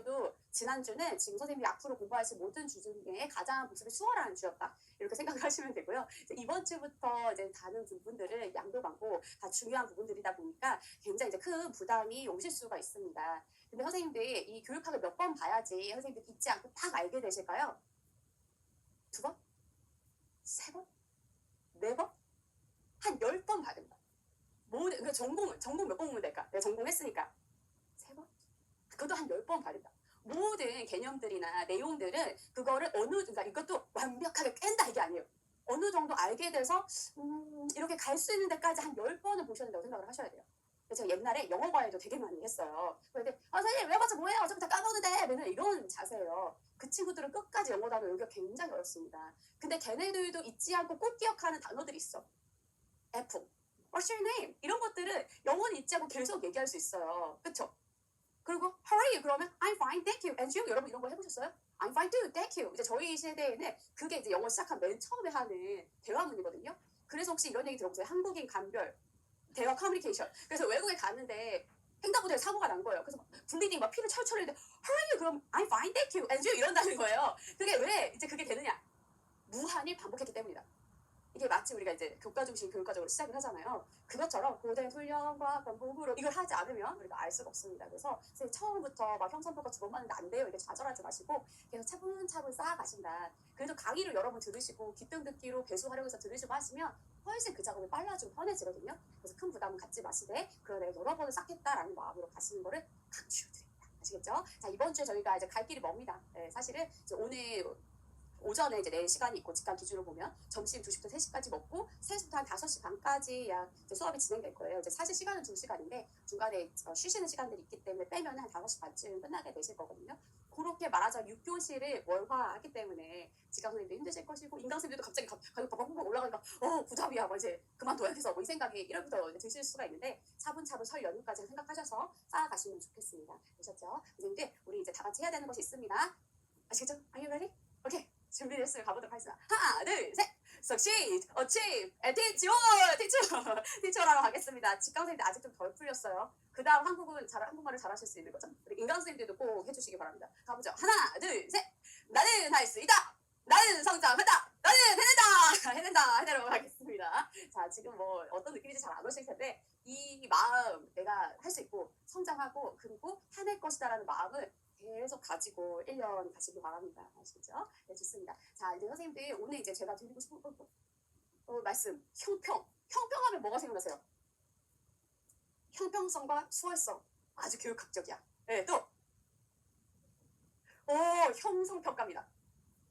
그래도 지난주는 지금 선생님이 앞으로 공부하실 모든 주 중에 가장 복습이 수월한 주였다. 이렇게 생각을 하시면 되고요. 이번 주부터 이제 다른 부분들은 양도 많고 다 중요한 부분들이다 보니까 굉장히 이제 큰 부담이 오실 수가 있습니다. 근데 선생님들이 이 교육학을 몇 번 봐야지 선생님들 잊지 않고 딱 알게 되실까요? 2번? 3번? 4번? 한 10번 봐야 된다. 모든, 그러니까 전공 몇 번 보면 될까? 내가 전공했으니까. 3번? 그것도 한 10번 봐야 된다. 모든 개념들이나 내용들은 그거를 그러니까 이것도 완벽하게 깬다 이게 아니에요. 어느 정도 알게 돼서 이렇게 갈 수 있는 데까지 한 10번을 보셔야 된다고 생각을 하셔야 돼요. 제가 옛날에 영어 과외도 되게 많이 했어요. 근데 선생님 외워봤자 뭐예요? 어차피 다 까먹는데 맨날 이런 자세예요. 그 친구들은 끝까지 영어 단어 외우기가 굉장히 어렵습니다. 근데 걔네들도 잊지 않고 꼭 기억하는 단어들이 있어. F, What's your name? 이런 것들은 영원히 잊지 않고 계속 얘기할 수 있어요. 그쵸? 그리고 How are you? 그러면 I'm fine, thank you. And you? 여러분 이런 거 해보셨어요? I'm fine too, thank you. 이제 저희 세대에는 그게 이제 영어 시작한 맨 처음에 하는 대화문이거든요. 그래서 혹시 이런 얘기 들어보세요? 한국인 감별, 대화 커뮤니케이션. 그래서 외국에 갔는데 횡단보도에 사고가 난 거예요. 그래서 블리딩 막 피를 철철 흘리는데 How are you? 그럼 I'm fine, thank you. And you? 이런다는 거예요. 그게 왜 이제 그게 되느냐? 무한히 반복했기 때문이다. 이게 마치 우리가 이제 교과 중심 교육과정으로 시작을 하잖아요. 그것처럼 고된 훈련과 반복으로 이걸 하지 않으면 우리가 알 수가 없습니다. 그래서 처음부터 막 형성평가 2번 맞는데 안 돼요. 이게 좌절하지 마시고 계속 차분차분 쌓아가신다. 그래도 강의를 여러 번 들으시고 귀등 듣기로 배수 활용해서 들으시고 하시면 훨씬 그 작업이 빨라지고 편해지거든요. 그래서 큰 부담은 갖지 마시되 그걸 내가 여러 번을 쌓겠다라는 마음으로 가시는 거를 강추드립니다. 아시겠죠? 자, 이번 주에 저희가 이제 갈 길이 멉니다. 사실은 이제 오늘 오전에 이제 내 시간이 있고 직관 기준으로 보면 점심 2시부터 3시까지 먹고 3시부터 한 5시 반까지 약 이제 수업이 진행될 거예요. 이제 사실 시간은 2시간인데 중간에 쉬시는 시간들이 있기 때문에 빼면 한 5시 반쯤 끝나게 되실 거거든요. 그렇게 말하자면 6교시를 월화하기 때문에 직강 선생님도 힘드실 것이고 인강 선생님도 갑자기 가격 팍팍 올라가니까 부담이야 뭐 이제 그만둬야겠어 뭐 이 생각이 1월부터 드실 수가 있는데 차분차분 설 연휴까지 생각하셔서 쌓아가시면 좋겠습니다. 되셨죠? 선생님들 우리 이제 다 같이 해야 되는 것이 있습니다. 아시겠죠? Are you ready? 오케이. 준비됐으면 가보도록 하겠습니다. 하나, 둘, 셋! Succeed, achieve, and teach라고 가겠습니다. 직강 선생님들 아직 좀 덜 풀렸어요. 그 다음 한국말을 잘하실 수 있는 거죠. 우리 인강 선생님들도 꼭 해주시기 바랍니다. 가보죠. 하나, 둘, 셋! 나는 할 수 있다! 나는 성장한다! 나는 해낸다! 해내려고 하겠습니다. 자, 지금 뭐 어떤 느낌인지 잘 안 오실 텐데 이 마음 내가 할 수 있고 성장하고 그리고 해낼 것이다라는 마음을 계속 가지고 1년 가시기 바랍니다. 아시겠죠? 네, 좋습니다. 자, 이제 선생님들 오늘 이제 제가 드리고 싶은 말씀, 형평하면 뭐가 생각나세요? 형평성과 수월성. 아주 교육학적이야. 네, 또 형성평가입니다.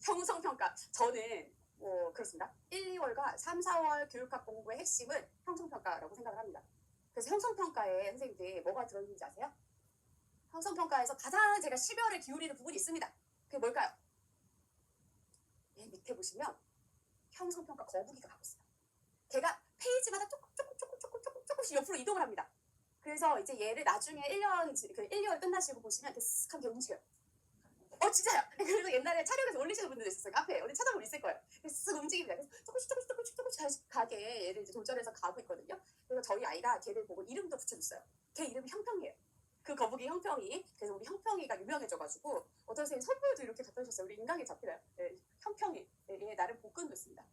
형성평가. 저는 그렇습니다. 1, 2월과 3, 4월 교육학 공부의 핵심은 형성평가라고 생각을 합니다. 그래서 형성평가에 선생님들 뭐가 들어있는지 아세요? 형성평가에서 가장 제가 12월에 기울이는 부분이 있습니다. 그게 뭘까요? 맨 밑에 보시면 형성평가 거북이가 가고 있어요. 걔가 페이지마다 조금씩 옆으로 이동을 합니다. 그래서 이제 얘를 나중에 1년, 1개월 끝나시고 보시면 이렇게 쓱 하면 움직여요. 진짜요? 그래서 옛날에 촬영해서 올리시는 분들도 있었어요. 카페에. 어디 찾아보면 있을 거예요. 그래서 쓱 움직입니다. 그래서 조금씩 가게 얘를 이제 조절해서 가고 있거든요. 그래서 저희 아이가 걔를 보고 이름도 붙여줬어요. 걔 이름이 형평이에요. 그 거북이 형평이. 그래서 우리 형평이가 유명해져가지고 어떤 선생님 선물도 이렇게 갖다 주셨어요. 우리 인강에 잡히나요? 형평이. 얘 나름 복근도 있습니다.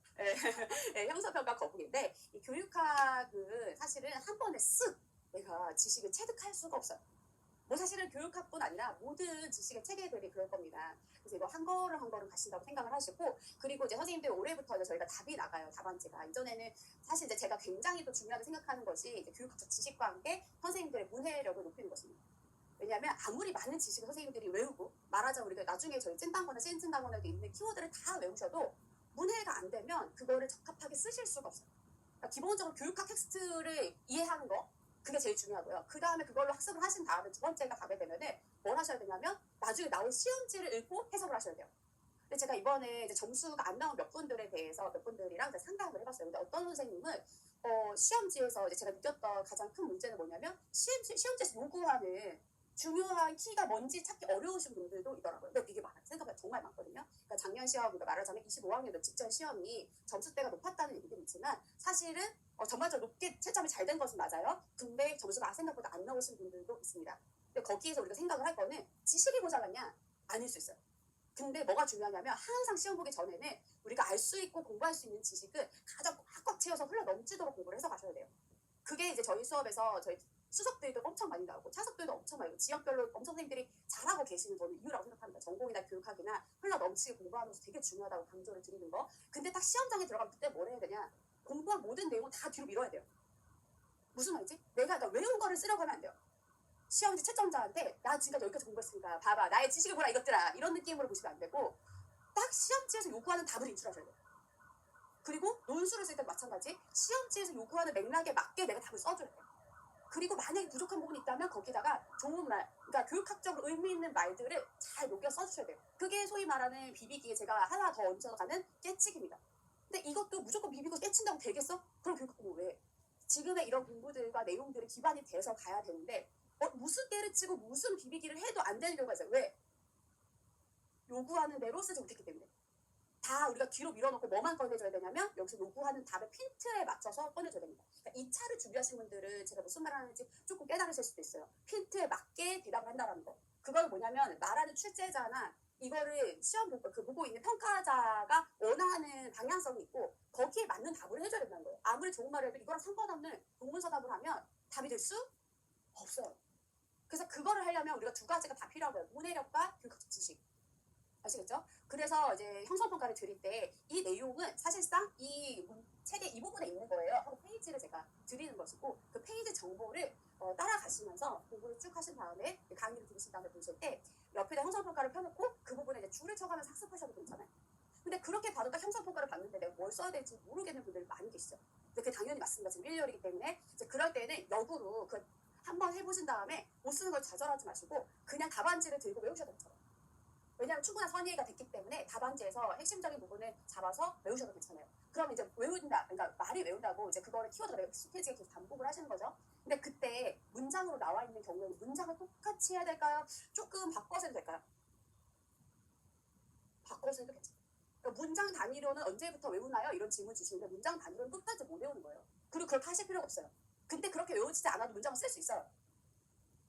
형성평가 거북인데 이 교육학은 사실은 한 번에 쓱 내가 지식을 체득할 수가 없어요. 뭐 사실은 교육학뿐 아니라 모든 지식의 체계들이 그럴 겁니다. 그래서 이거 한 걸음 가신다고 생각을 하시고 그리고 이제 선생님들 올해부터 이제 저희가 답이 나가요. 답안지가. 이전에는 사실 이제 제가 굉장히 또 중요하게 생각하는 것이 이제 교육학적 지식과 함께 선생님들의 문해력을 높이는 것입니다. 왜냐하면 아무리 많은 지식을 선생님들이 외우고 말하자면 우리가 나중에 저희 찐빵거나 찐찐당거나도 있는 키워드를 다 외우셔도 문해가 안 되면 그거를 적합하게 쓰실 수가 없어요. 그러니까 기본적으로 교육학 텍스트를 이해하는 거 그게 제일 중요하고요. 그 다음에 그걸로 학습을 하신 다음에 두 번째가 가게 되면은 뭘 하셔야 되냐면 나중에 나온 시험지를 읽고 해석을 하셔야 돼요. 근데 제가 이번에 이제 점수가 안 나온 몇 분들에 대해서 몇 분들이랑 상담을 해봤어요. 근데 어떤 선생님은 시험지에서 이제 제가 느꼈던 가장 큰 문제는 뭐냐면 시험지에서 요구하는 중요한 키가 뭔지 찾기 어려우신 분들도 있더라고요. 근데 이게 생각보다 정말 많거든요. 그러니까 작년 시험, 그러니까 말하자면 25학년도 직전 시험이 점수대가 높았다는 얘기는 있지만 사실은 전반적으로 높게 채점이 잘 된 것은 맞아요. 근데 점수가 생각보다 안 나오신 분들도 있습니다. 근데 거기에서 우리가 생각을 할 거는 지식이 모자랐냐? 아닐 수 있어요. 근데 뭐가 중요하냐면 항상 시험 보기 전에는 우리가 알 수 있고 공부할 수 있는 지식은 가장 꽉꽉 채워서 흘러 넘치도록 공부를 해서 가셔야 돼요. 그게 이제 저희 수업에서 저희 수석들도 엄청 많이 나오고 차석들도 엄청 많이 나오고 지역별로 엄청 선생님들이 잘하고 계시는 저는 이유라고 생각합니다. 전공이나 교육학이나 흘러 넘치게 공부하는 것이 되게 중요하다고 강조를 드리는 거. 근데 딱 시험장에 들어가면 그때 뭘 해야 되냐? 공부한 모든 내용을 다 뒤로 밀어야 돼요. 무슨 말이지? 내가 외운 거를 쓰려고 하면 안 돼요. 시험지 채점자한테 나 지금까지 여기까지 공부했으니까 봐봐 나의 지식을 보라 이것들아 이런 느낌으로 보시면 안 되고 딱 시험지에서 요구하는 답을 인출하셔야 돼요. 그리고 논술을 쓸 때 마찬가지 시험지에서 요구하는 맥락에 맞게 내가 답을 써줘야 돼요. 그리고 만약에 부족한 부분이 있다면 거기다가 좋은 말, 그러니까 교육학적으로 의미 있는 말들을 잘 녹여 써주셔야 돼요. 그게 소위 말하는 비비기에 제가 하나 더 얹어가는 깨치기입니다. 근데 이것도 무조건 비비고 깨친다고 되겠어? 그럼 교육학 공부 왜? 지금의 이런 공부들과 내용들이 기반이 돼서 가야 되는데 무슨 깨를 치고 무슨 비비기를 해도 안 되는 경우가 있어요. 왜? 요구하는 대로 쓰지 못했기 때문에. 다 우리가 뒤로 밀어놓고 뭐만 꺼내줘야 되냐면 여기서 요구하는 답의 핀트에 맞춰서 꺼내줘야 됩니다. 그러니까 이 차를 준비하신 분들은 제가 무슨 말 하는지 조금 깨달으실 수도 있어요. 핀트에 맞게 대답을 한다는 거. 그건 뭐냐면 말하는 출제자나 이거를 시험 보고 있는 평가자가 원하는 방향성이 있고 거기에 맞는 답을 해줘야 된다는 거예요. 아무리 좋은 말을 해도 이거랑 상관없는 동문서답을 하면 답이 될 수 없어요. 그래서 그거를 하려면 우리가 두 가지가 다 필요하고요. 문해력과 교육학적 지식. 아시겠죠? 그래서 이제 형성평가를 드릴 때 이 내용은 사실상 이 책의 이 부분에 있는 거예요. 하고 페이지를 제가 드리는 것이고 그 페이지 정보를 따라가시면서 공부를 쭉 하신 다음에 강의를 들으신 다음에 보실 때 옆에다 형성평가를 펴놓고 그 부분에 이제 줄을 쳐가면서 학습하셔도 괜찮아요. 근데 그렇게 봐도 형성평가를 봤는데 내가 뭘 써야 될지 모르겠는 분들이 많이 계시죠. 근데 그게 당연히 맞습니다. 지금 1월이기 때문에 이제 그럴 때는 역으로 그 한번 해보신 다음에 못 쓰는 걸 좌절하지 마시고 그냥 답안지를 들고 외우셔도 괜찮아요. 왜냐하면 충분한 선의가 됐기 때문에 답안지에서 핵심적인 부분을 잡아서 외우셔도 괜찮아요. 그럼 이제 외운다, 그러니까 말이 외운다고 이제 그거를 키워드가 익숙해지게 계속 반복을 하시는 거죠. 근데 그때 문장으로 나와 있는 경우에는 문장을 똑같이 해야 될까요? 조금 바꿔서 해도 될까요? 바꿔서 해도 괜찮아요. 그러니까 문장 단위로는 언제부터 외우나요? 이런 질문 주시는데 문장 단위로는 끝까지 못 외우는 거예요. 그리고 그렇게 하실 필요가 없어요. 근데 그렇게 외우지 않아도 문장을 쓸 수 있어요.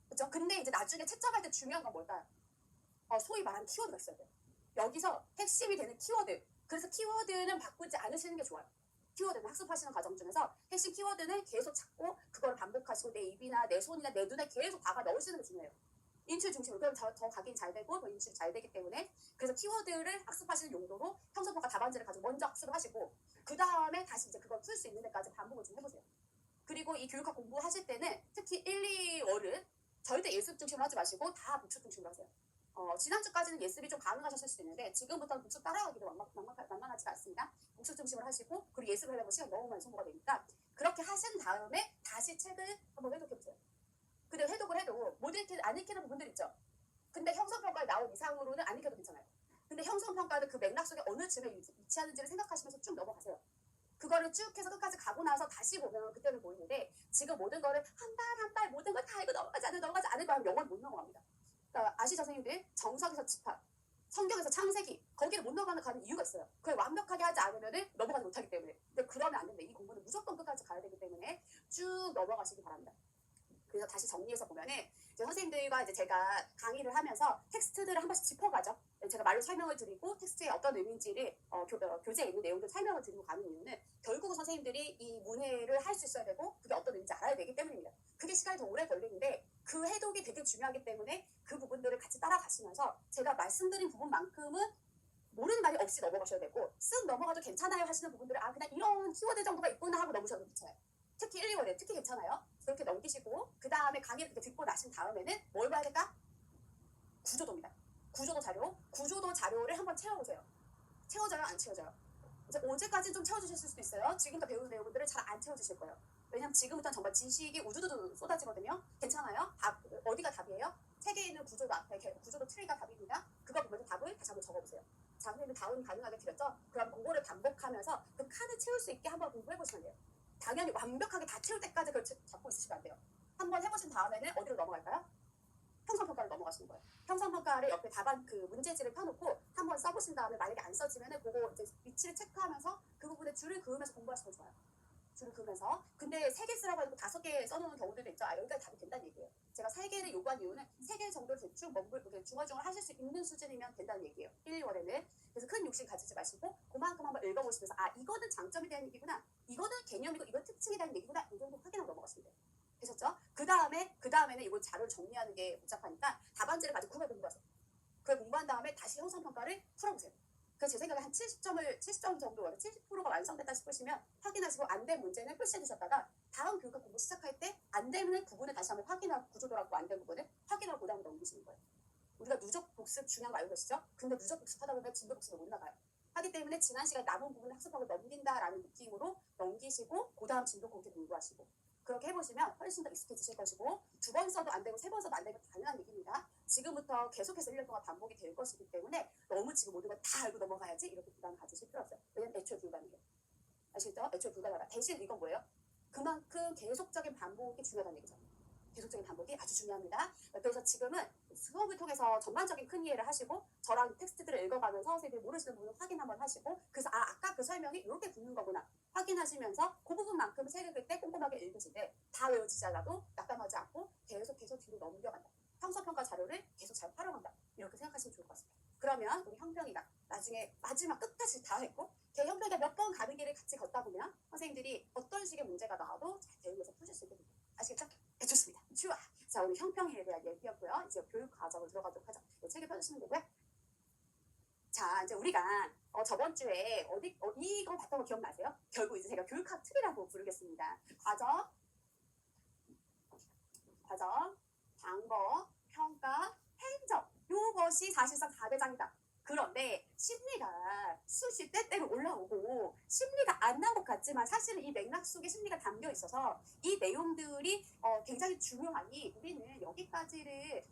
그렇죠? 근데 이제 나중에 채점할 때 중요한 건 뭘까요? 소위 말하는 키워드가 있어야 돼요. 여기서 핵심이 되는 키워드. 그래서 키워드는 바꾸지 않으시는 게 좋아요. 키워드는 학습하시는 과정 중에서 핵심 키워드는 계속 찾고 그걸 반복하시고 내 입이나 내 손이나 내 눈에 계속 박아 넣으시는 게 중요해요. 인출 중심으로. 그럼 더 각인이 잘 되고 더 인출이 잘 되기 때문에 그래서 키워드를 학습하시는 용도로 형성평가 답안지를 가지고 먼저 학습을 하시고 그 다음에 다시 이제 그걸 풀 수 있는 데까지 반복을 좀 해보세요. 그리고 이 교육학 공부하실 때는 특히 1, 2월은 절대 예습 중심으로 하지 마시고 다 복습 중심으로 하세요. 지난주까지는 예습이 좀 가능하셨을 수도 있는데 지금부터는 복습 따라가기도 만만하지 않습니다. 복습 중심으로 하시고 그리고 예습을 하려면 시간 너무 많이 소모가 되니까 그렇게 하신 다음에 다시 책을 한번 회독해보세요. 근데 회독을 해도 안 읽히는 부분들 있죠. 근데 형성평가에 나온 이상으로는 안 읽혀도 괜찮아요. 근데 형성평가는 그 맥락 속에 어느 쯤에 위치하는지를 생각하시면서 쭉 넘어가세요. 그거를 쭉 해서 끝까지 가고 나서 다시 보면 그때는 보이는데 지금 모든 거를 한 발 모든 걸 다 읽고 넘어가지 않을 하면 영원 못 넘어갑니다. 그러니까 아시죠 선생님들? 정석에서 집합, 성경에서 창세기 거기를 못 넘어가는 이유가 있어요. 그걸 완벽하게 하지 않으면 넘어가지 못하기 때문에. 근데 그러면 안 된다. 이 공부는 무조건 끝까지 가야 되기 때문에 쭉 넘어가시기 바랍니다. 그래서 다시 정리해서 보면은 이제 선생님들과 이제 제가 강의를 하면서 텍스트들을 한 번씩 짚어가죠. 제가 말로 설명을 드리고 텍스트에 어떤 의미인지를 교재에 있는 내용들 설명을 드리고 가는 이유는 결국은 선생님들이 이 문해를 할 수 있어야 되고 그게 어떤 의미인지 알아야 되기 때문입니다. 그게 시간이 더 오래 걸리는데 그 해독이 되게 중요하기 때문에 그 부분들을 같이 따라가시면서 제가 말씀드린 부분만큼은 모르는 말이 없이 넘어가셔야 되고 쓱 넘어가도 괜찮아요 하시는 부분들을 그냥 이런 키워드 정도가 있구나 하고 넘으셔도 괜찮아요. 특히 1, 2월에 특히 괜찮아요. 그렇게 넘기시고 그 다음에 강의를 듣고 나신 다음에는 뭘 봐야 될까? 구조도입니다. 구조도 자료를 한번 채워보세요. 채워져요? 안 채워져요? 이제 어제까지는 좀 채워주셨을 수도 있어요. 지금부터 배우는 내용들을 잘 안 채워주실 거예요. 왜냐면 지금부터는 정말 지식이 우두두두 쏟아지거든요. 괜찮아요? 어디가 답이에요? 책에 있는 구조도 트리가 답입니다. 그거 보면서 답을 다시 한번 적어보세요. 자, 선생님 다운 가능하게 드렸죠? 그럼 그거를 반복하면서 그 칸을 채울 수 있게 한번 공부해보시면 돼요. 당연히 완벽하게 다 채울 때까지 그걸 잡고 있으시면 안 돼요. 한번 해보신 다음에는 어디로 넘어갈까요? 형성평가를 넘어가시는 거예요. 형성평가를 옆에 답안 그 문제지를 펴놓고 한번 써보신 다음에 만약에 안 써지면은 그거 이제 위치를 체크하면서 그 부분에 줄을 그으면서 공부하시면 좋아요. 줄을 그으면서. 근데 3개 쓰라고 해도 5개 써놓는 경우들도 있죠. 여기까지 답이 된다는 얘기예요. 제가 3개를 요구한 이유는 3개 정도를 대충 중얼중얼 하실 수 있는 수준이면 된다는 얘기예요. 1, 2월에는. 그래서 큰 욕심 가지지 마시고 그만큼 한번 읽어보시면서 이거는 장점에 대한 얘기구나. 이거는 개념이고 이건 특징에 대한 얘기구나. 이 정도 확인하고 넘어가시면 돼요. 되셨죠? 그 다음에는 이거 자료를 정리하는 게 복잡하니까 답안지를 가지고 그걸 공부하세요. 그걸 공부한 다음에 다시 형성평가를 풀어보세요. 그래서 제 생각에 한 70점 정도, 70%가 완성됐다 싶으시면 확인하시고 안 된 문제는 표시해 두셨다가 다음 교육학 공부 시작할 때 안 되는 부분을 다시 한번 확인하고 구조도라고 안 된 부분을 확인하고 그 다음에 넘기시는 거예요. 우리가 누적 복습 중요한 거 알고 계시죠? 근데 누적 복습하다 보면 진도 복습을 못 나가요. 하기 때문에 지난 시간에 남은 부분을 학습하고 넘긴다라는 느낌으로 넘기시고 그 다음 진도 공개 공부하시고 그렇게 해보시면 훨씬 더 익숙해지실 것이고 2번 써도 안 되고 3번 써도 안 되고 당연한 얘기입니다. 지금부터 계속해서 1년 동안 반복이 될 것이기 때문에 너무 지금 모든 걸 다 알고 넘어가야지 이렇게 부담 가지실 필요 없어요. 왜냐면 애초에 불가능해요. 아시겠죠? 애초에 불가능하다. 대신 이건 뭐예요? 그만큼 계속적인 반복이 중요하다는 얘기죠. 계속적인 반복이 아주 중요합니다. 그래서 지금은 수업을 통해서 전반적인 큰 이해를 하시고 저랑 텍스트들을 읽어가면서 선생님이 모르시는 부분을 확인 한번 하시고 그래서 아까 그 설명이 이렇게 붙는 거구나 확인하시면서 그 부분만큼 책 읽을 때 꼼꼼하게 읽으실 때 다 외워지지 않아도 낙담하지 않고 계속해서 뒤로 넘겨간다. 형성평가 자료를 계속 잘 활용한다. 이렇게 생각하시면 좋을 것 같습니다. 그러면 우리 형평이가 나중에 마지막 끝까지 다 했고 걔 형평이가 몇 번 가는 길을 같이 걷다 보면 선생님들이 어떤 식의 문제가 나와도 잘 대응해서 푸실 수 있게 됩니다. 아시겠죠? 네, 좋습니다. 좋아. 자, 오늘 형평에 대한 얘기였고요. 이제 교육 과정을 들어가도록 하죠. 네, 책을 펴주시면 되고요. 자, 이제 우리가 저번 주에 이거 봤던 거 기억나세요? 결국 이제 제가 교육학 틀이라고 부르겠습니다. 과정, 방법, 평가, 행정. 요것이 사실상 4대장이다. 그런데 심리가 수시 때때로 올라오고 심리가 안 나온 것 같지만 사실은 이 맥락 속에 심리가 담겨 있어서 이 내용들이 굉장히 중요하니 우리는 여기까지를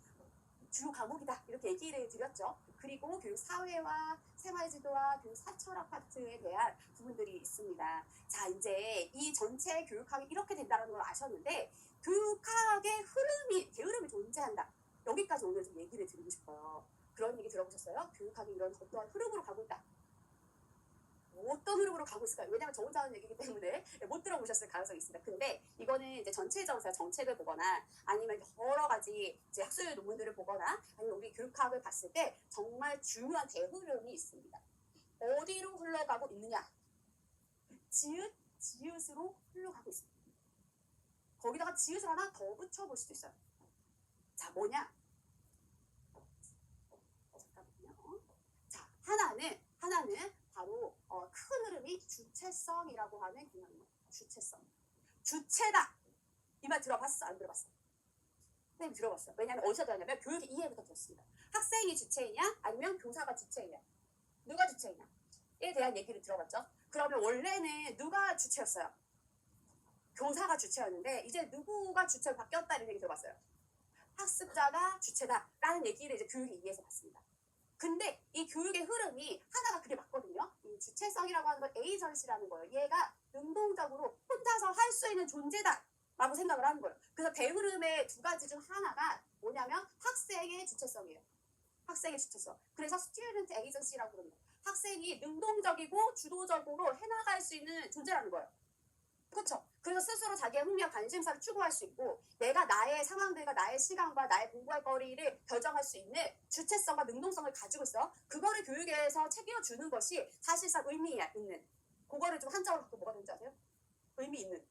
주요 과목이다 이렇게 얘기를 드렸죠. 그리고 교육 사회와 생활지도와 교육 사철학 파트에 대한 부분들이 있습니다. 자, 이제 이 전체 교육학이 이렇게 된다는 걸 아셨는데 교육학의 게으름이 존재한다. 여기까지 오늘 좀 얘기를 드리고 싶어요. 그런 얘기 들어보셨어요? 교육학이 이런 어떠한 흐름으로 가고 있다. 어떤 흐름으로 가고 있을까요? 왜냐하면 저 혼자 하는 얘기이기 때문에 못 들어보셨을 가능성이 있습니다. 근데 이거는 이제 전체적으로 정책을 보거나 아니면 여러 가지 이제 학술 논문들을 보거나 아니면 우리 교육학을 봤을 때 정말 중요한 대흐름이 있습니다. 어디로 흘러가고 있느냐? 지읒으로 흘러가고 있습니다. 거기다가 지읒을 하나 더 붙여볼 수도 있어요. 자, 뭐냐? 잠깐만요. 자, 하나는 바로 큰 흐름이 주체성이라고 하는 개념입니다. 주체다. 이 말 들어봤어? 안 들어봤어? 선생님 들어봤어요. 왜냐하면 어디서 들었냐면 교육의 이해부터 들었습니다. 학생이 주체이냐 아니면 교사가 주체이냐 누가 주체이냐에 대한 얘기를 들어봤죠. 그러면 원래는 누가 주체였어요? 교사가 주체였는데 이제 누구가 주체로 바뀌었다 이런 얘기 들어봤어요. 학습자가 주체다라는 얘기를 이제 교육의 이해에서 봤습니다. 근데 이 교육의 흐름이 하나가 그게 맞거든요. 이 주체성이라고 하는 건 에이전시라는 거예요. 얘가 능동적으로 혼자서 할 수 있는 존재다 라고 생각을 하는 거예요. 그래서 대흐름의 두 가지 중 하나가 뭐냐면 학생의 주체성이에요. 학생의 주체성. 그래서 스튜던트 에이전시라고 부릅니다. 학생이 능동적이고 주도적으로 해나갈 수 있는 존재라는 거예요. 그렇죠? 그래서 스스로 자기의 흥미와 관심사를 추구할 수 있고 내가 나의 상황들과 나의 시간과 나의 공부할 거리를 결정할 수 있는 주체성과 능동성을 가지고 있어. 그거를 교육에서 챙겨주는 것이 사실상 의미 있는 그거를 좀 한자로 바꾸면 뭐가 되는지 아세요? 의미 있는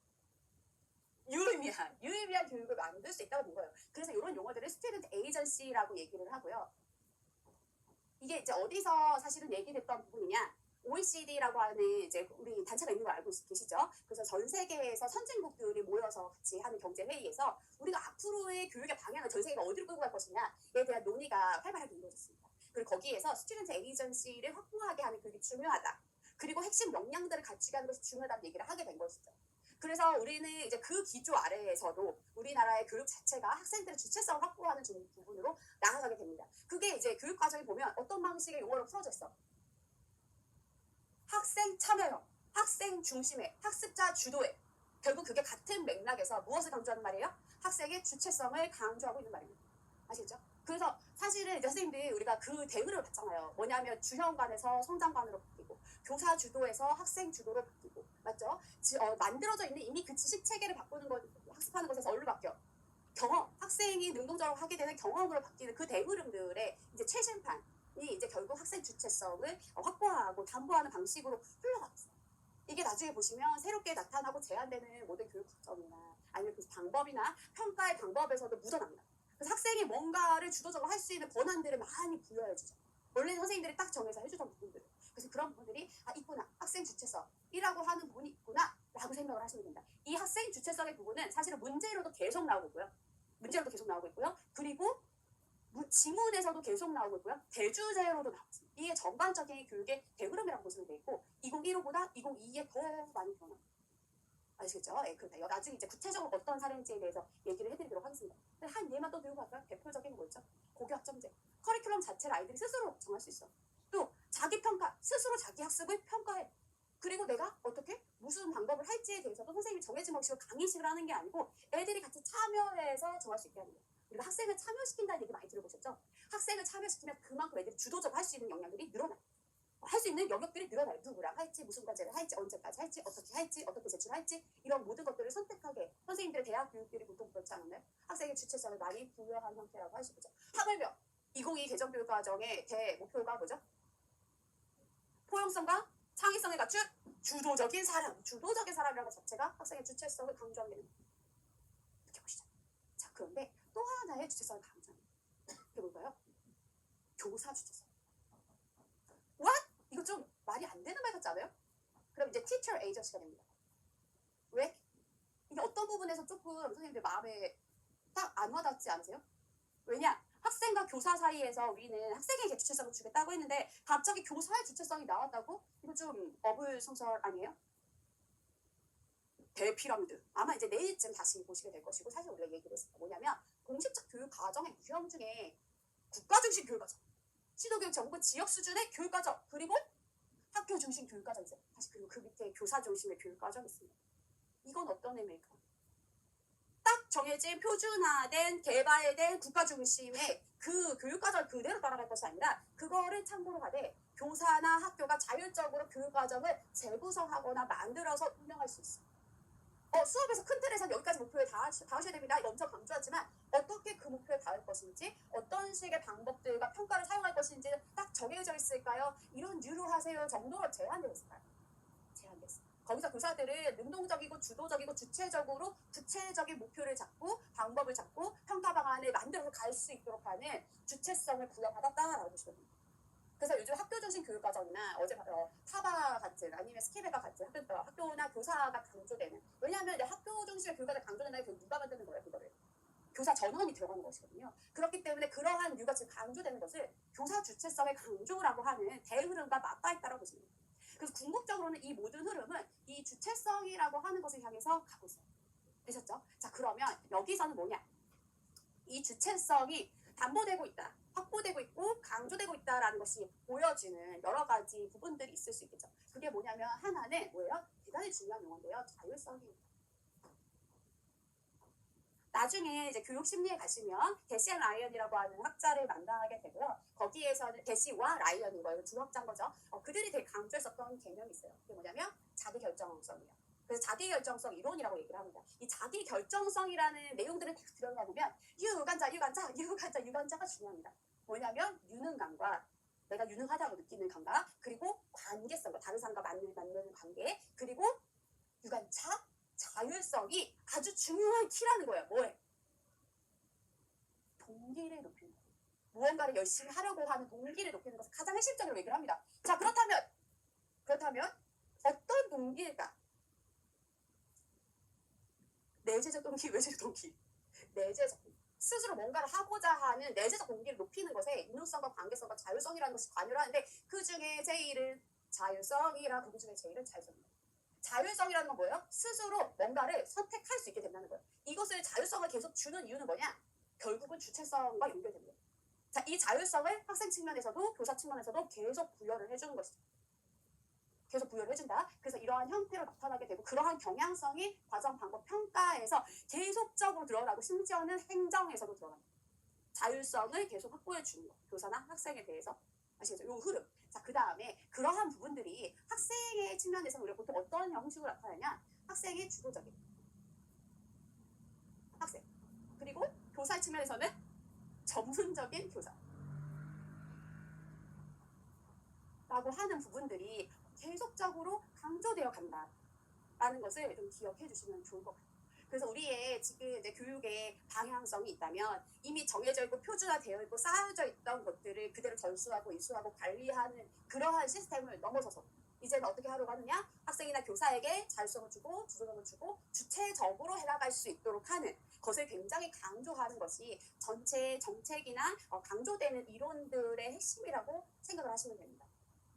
유의미한 교육을 만들 수 있다고 본 거예요. 그래서 이런 용어들을 스튜던트 에이전시라고 얘기를 하고요. 이게 이제 어디서 사실은 얘기됐던 부분이냐? OECD라고 하는 이제 우리 단체가 있는 걸 알고 계시죠? 그래서 전 세계에서 선진국들이 모여서 같이 하는 경제 회의에서 우리가 앞으로의 교육의 방향을 전 세계가 어디로 끌고 갈 것이냐에 대한 논의가 활발하게 이루어졌습니다. 그리고 거기에서 스튜던트 에이전시를 확보하게 하는 교육이 중요하다. 그리고 핵심 역량들을 갖추게 하는 것이 중요하다는 얘기를 하게 된 것이죠. 그래서 우리는 이제 그 기조 아래에서도 우리나라의 교육 자체가 학생들의 주체성을 확보하는 부분으로 나아가게 됩니다. 그게 이제 교육 과정에 보면 어떤 방식의 용어로 풀어져 있어? 학생 참여형, 학생 중심의, 학습자 주도의. 결국 그게 같은 맥락에서 무엇을 강조하는 말이에요? 학생의 주체성을 강조하고 있는 말입니다. 아시겠죠? 그래서 사실은 이제 선생님들이 우리가 그 대우를 받잖아요. 뭐냐면 주형관에서 성장관으로 바뀌고 교사 주도에서 학생 주도로 바뀌고 맞죠? 만들어져 있는 이미 그 지식 체계를 바꾸는 것 학습하는 것에서 어디로 바뀌어? 경험, 학생이 능동적으로 하게 되는 경험으로 바뀌는 그 대흐름들의 이제 최신판이 이제 결국 학생 주체성을 확보하고 담보하는 방식으로 흘러갔어요. 이게 나중에 보시면 새롭게 나타나고 제한되는 모든 교육 과정이나 아니면 그 방법이나 평가의 방법에서도 묻어납니다. 그래서 학생이 뭔가를 주도적으로 할 수 있는 권한들을 많이 부여해주죠. 원래는 선생님들이 딱 정해서 해주던 부분들. 그래서 그런 부분들이 있구나. 학생 주체성이라고 하는 부분이 있구나 라고 생각을 하시면 됩니다. 이 학생 주체성의 부분은 사실은 문제로도 계속 나오고 있고요. 문제로도 계속 나오고 있고요. 그리고 지문에서도 계속 나오고 있고요. 대주제로도 나오고 있습니다. 이게 전반적인 교육의 대흐름이라고 보시면 되겠고 2015보다 2022에 더 많이 변합니다. 아시겠죠? 예, 그렇다. 나중에 이제 구체적으로 어떤 사례인지에 대해서 얘기를 해드리도록 하겠습니다. 한 예만 또 들고 갈까요? 대표적인 거 있죠? 고교학점제. 커리큘럼 자체를 아이들이 스스로 정할 수 있어. 또 자기평가, 스스로 자기 학습을 평가해. 그리고 내가 어떻게 무슨 방법을 할지에 대해서도 선생님이 정해진 방식으로 강의식을 하는 게 아니고 애들이 같이 참여해서 정할 수 있게 하는 거예요. 우리가 학생을 참여시킨다는 얘기 많이 들어보셨죠? 학생을 참여시키면 그만큼 애들이 주도적으로 할 수 있는 역량들이 늘어나요. 할 수 있는 영역들이 늘어나요. 누구랑 할지, 무슨 과제를 할지, 언제까지 할지, 어떻게 제출할지 이런 모든 것들을 선택하게 선생님들의 대학 교육들이 보통 그렇지 않나요? 학생의 주체성을 많이 부여한 형태라고 할 수 있죠. 하물며 2022 개정교육과정의 대목표가 뭐죠? 포용성과 창의성을 갖춘 주도적인 사람. 주도적인 사람이라는 것 자체가 학생의 주체성을 강조하는 겁니다. 이렇게 보시죠. 자, 그런데 또 하나의 주체성을 강조하는 게 뭘까요? 교사 주체성. What? 이거 좀 말이 안 되는 말 같지 않아요? 그럼 이제 teacher agency가 됩니다. 왜? 이게 어떤 부분에서 조금 선생님들 마음에 딱 안 와닿지 않으세요? 왜냐? 학생과 교사 사이에서 우리는 학생에게 주체성을 주겠다고 했는데 갑자기 교사의 주체성이 나왔다고? 이거 좀 어불성설 아니에요? 대피라미드. 아마 이제 내일쯤 다시 보시게 될 것이고 사실 우리가 얘기를 했습니다. 뭐냐면 공식적 교육 과정의 유형 중에 국가 중심 교육 과정, 시도교육 정부 지역 수준의 교육 과정, 그리고 학교 중심 교육 과정이 있어요. 다시 그리고 그 밑에 교사 중심의 교육 과정이 있습니다. 이건 어떤 의미일까요? 딱 정해진 표준화된 개발된 국가 중심의 그 교육 과정을 그대로 따라갈 것이 아니라 그거를 참고로 하되 교사나 학교가 자율적으로 교육 과정을 재구성하거나 만들어서 운영할 수 있어요. 수업에서 큰 틀에서 여기까지 목표에 닿으셔야 됩니다. 이거 엄청 강조하지만 어떻게 그 목표에 닿을 것인지 어떤 식의 방법들과 평가를 사용할 것인지 딱 정해져 있을까요? 이런 유로 하세요 정도로 제한되어 있을까요? 제한되어 있어요. 거기서 교사들은 능동적이고 주도적이고 주체적으로 구체적인 목표를 잡고 방법을 잡고 평가 방안을 만들어서 갈 수 있도록 하는 주체성을 부여받았다라고 보시면 됩니다. 그래서 요즘 학교 중심 교육 과정이나 어제 타바 같은 아니면 스키베가 같은 학교나 교사가 강조되는, 왜냐하면 학교 중심의 교육 과정이 강조된다는 게 누가 만드는 거예요? 그거를 교사 전원이 들어가는 것이거든요. 그렇기 때문에 그러한 이유가 지금 강조되는 것을 교사 주체성의 강조라고 하는 대흐름과 맞닿아 있다고 보시면 됩니다. 그래서 궁극적으로는 이 모든 흐름은 이 주체성이라고 하는 것을 향해서 가고 있어요. 되셨죠? 자, 그러면 여기서는 뭐냐? 이 주체성이 담보되고 있다, 확보되고 있고 강조되고 있다라는 것이 보여지는 여러 가지 부분들이 있을 수 있겠죠. 그게 뭐냐면 하나는 뭐예요? 대단히 중요한 용어인데요. 자율성입니다. 나중에 이제 교육 심리에 가시면 데시 앤 라이언이라고 하는 학자를 만나게 되고요. 거기에서는 데시와 라이언인 거예요. 두 학자인 거죠. 그들이 되게 강조했었던 개념이 있어요. 그게 뭐냐면 자기 결정성이에요. 그래서 자기 결정성 이론이라고 얘기를 합니다. 이 자기 결정성이라는 내용들을 딱 들여다보면 유관자가 중요합니다. 뭐냐면 유능감과 내가 유능하다고 느끼는 감각, 그리고 관계성과 다른 사람과 맞는 관계, 그리고 유관차, 자율성이 아주 중요한 키라는 거예요. 뭐에? 동기를 높이는 거예요. 무언가를 열심히 하려고 하는 동기를 높이는 것을 가장 핵심적으로 얘기를 합니다. 자, 그렇다면 어떤 동기일까? 내재적 동기, 외재적 동기. 내재적 동기. 스스로 뭔가를 하고자 하는 내재적 동기를 높이는 것에 유능성과 관계성과 자율성이라는 것이 관여를 하는데 그 중에 제일은 자율성이라 그 중에 제일은 자율성입니다. 자율성이라는 건 뭐예요? 스스로 뭔가를 선택할 수 있게 된다는 거예요. 이것을 자율성을 계속 주는 이유는 뭐냐? 결국은 주체성과 연결됩니다. 자, 이 자율성을 학생 측면에서도 교사 측면에서도 계속 부여를 해주는 것이죠. 계속 부여를 해준다. 그래서 이러한 형태로 나타나게 되고 그러한 경향성이 과정, 방법, 평가에서 계속적으로 드러나고 심지어는 행정에서도 드러납니다. 자율성을 계속 확보해 주는 거. 교사나 학생에 대해서. 아시겠죠? 요 흐름. 자, 그 다음에 그러한 부분들이 학생의 측면에서 우리가 보통 어떤 형식으로 나타나냐? 학생의 주도적인 학생. 그리고 교사 측면에서는 전문적인 교사. 라고 하는 부분들이 계속적으로 강조되어 간다라는 것을 좀 기억해 주시면 좋을 것 같아요. 그래서 우리의 지금 이제 교육의 방향성이 있다면 이미 정해져 있고 표준화되어 있고 쌓여져 있던 것들을 그대로 전수하고 이수하고 관리하는 그러한 시스템을 넘어서서 이제는 어떻게 하려고 하느냐? 학생이나 교사에게 자율성을 주고 주도성을 주고 주체적으로 해나갈 수 있도록 하는 것을 굉장히 강조하는 것이 전체 정책이나 강조되는 이론들의 핵심이라고 생각을 하시면 됩니다.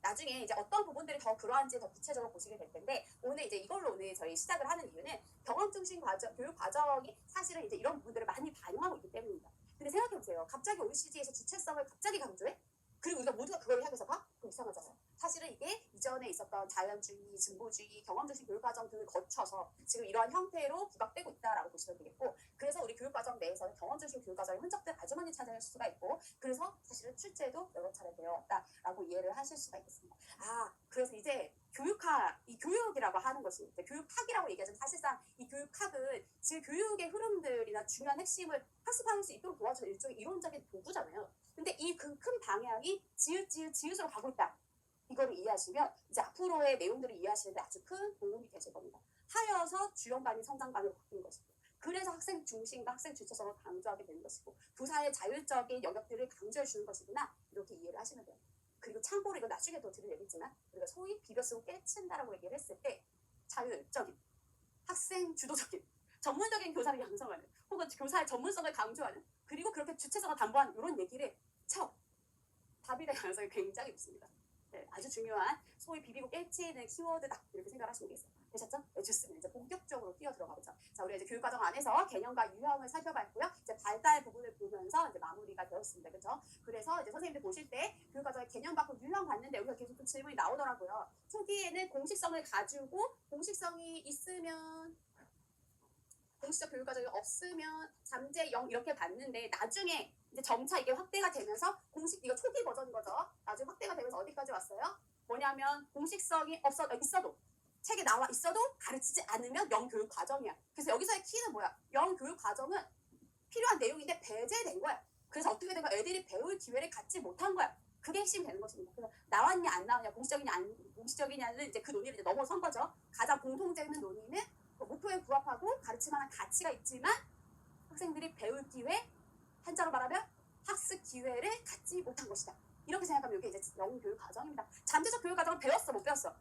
나중에 이제 어떤 부분들이 더 그러한지 더 구체적으로 보시게 될 텐데 오늘 이제 이걸로 오늘 저희 시작을 하는 이유는 경험 중심 과정, 교육 과정이 사실은 이제 이런 부분들을 많이 반영하고 있기 때문입니다. 근데 생각해 보세요. 갑자기 OECD에서 주체성을 갑자기 강조해? 그리고 우리가 모두가 그걸 향해서 가? 그럼 이상하잖아요. 사실은 이게 이전에 있었던 자연주의, 진보주의, 경험중심 교육과정 등을 거쳐서 지금 이러한 형태로 부각되고 있다라고 보시면 되겠고 그래서 우리 교육과정 내에서는 경험중심 교육과정의 흔적들 아주 많이 찾아낼 수가 있고 그래서 사실은 출제도 여러 차례 되어 왔다라고 이해를 하실 수가 있겠습니다. 아, 그래서 이제 교육학, 이 교육이라고 하는 것이 이제 교육학이라고 얘기하지만 사실상 이 교육학은 지금 교육의 흐름들이나 중요한 핵심을 학습할 수 있도록 도와주는 일종의 이론적인 도구잖아요. 근데 이 그 큰 방향이 지읒으로 가고 있다. 이거를 이해하시면 이제 앞으로의 내용들을 이해하시는데 아주 큰 도움이 되실 겁니다. 하여서 주연반이 성장반으로 바뀐 것이고 그래서 학생 중심과 학생 주체성을 강조하게 되는 것이고 교사의 자율적인 영역들을 강조해 주는 것이구나 이렇게 이해를 하시면 돼요. 그리고 참고로 이거 나중에 더 드릴 얘기지만 우리가 소위 비벼 쓰고 깨친다라고 얘기를 했을 때 자율적인 학생 주도적인 전문적인 교사를 양성하는 혹은 교사의 전문성을 강조하는 그리고 그렇게 주체성을 담보하는 이런 얘기를 처음 답이 될 가능성이 굉장히 높습니다. 네, 아주 중요한 소위 비비고 깨치는 키워드다 이렇게 생각하시면 되겠습니다. 되셨죠? 네, 좋습니다. 이제 본격적으로 뛰어 들어가보죠. 자, 우리 이제 교육과정 안에서 개념과 유형을 살펴봤고요. 이제 발달 부분을 보면서 이제 마무리가 되었습니다. 그렇죠? 그래서 이제 선생님들 보실 때 교육과정의 개념 받고 유형 봤는데 여기서 계속 또 질문이 나오더라고요. 초기에는 공식성을 가지고 공식성이 있으면 공식적 교육과정이 없으면 잠재 0 이렇게 봤는데 나중에 이제 점차 이게 확대가 되면서 공식 이거 초기 버전인 거죠. 나중에 확대가 되면서 어디까지 왔어요? 뭐냐면 공식성이 있어도 책에 나와 있어도 가르치지 않으면 0 교육 과정이야. 그래서 여기서의 키는 뭐야? 0 교육 과정은 필요한 내용인데 배제된 거야. 그래서 어떻게 된 거야? 애들이 배울 기회를 갖지 못한 거야. 그게 핵심이 되는 것입니다. 그래서 나왔냐 안 나왔냐 공식적이냐 안 공식적이냐는 이제 그 논의를 이제 넘어선 거죠. 가장 공통되는 논의는 목표에 부합하고 가르칠 만한 가치가 있지만 학생들이 배울 기회, 한자로 말하면 학습 기회를 갖지 못한 것이다. 이렇게 생각하면 이게 이제 영어 교육 과정입니다. 잠재적 교육 과정은 배웠어, 못 배웠어?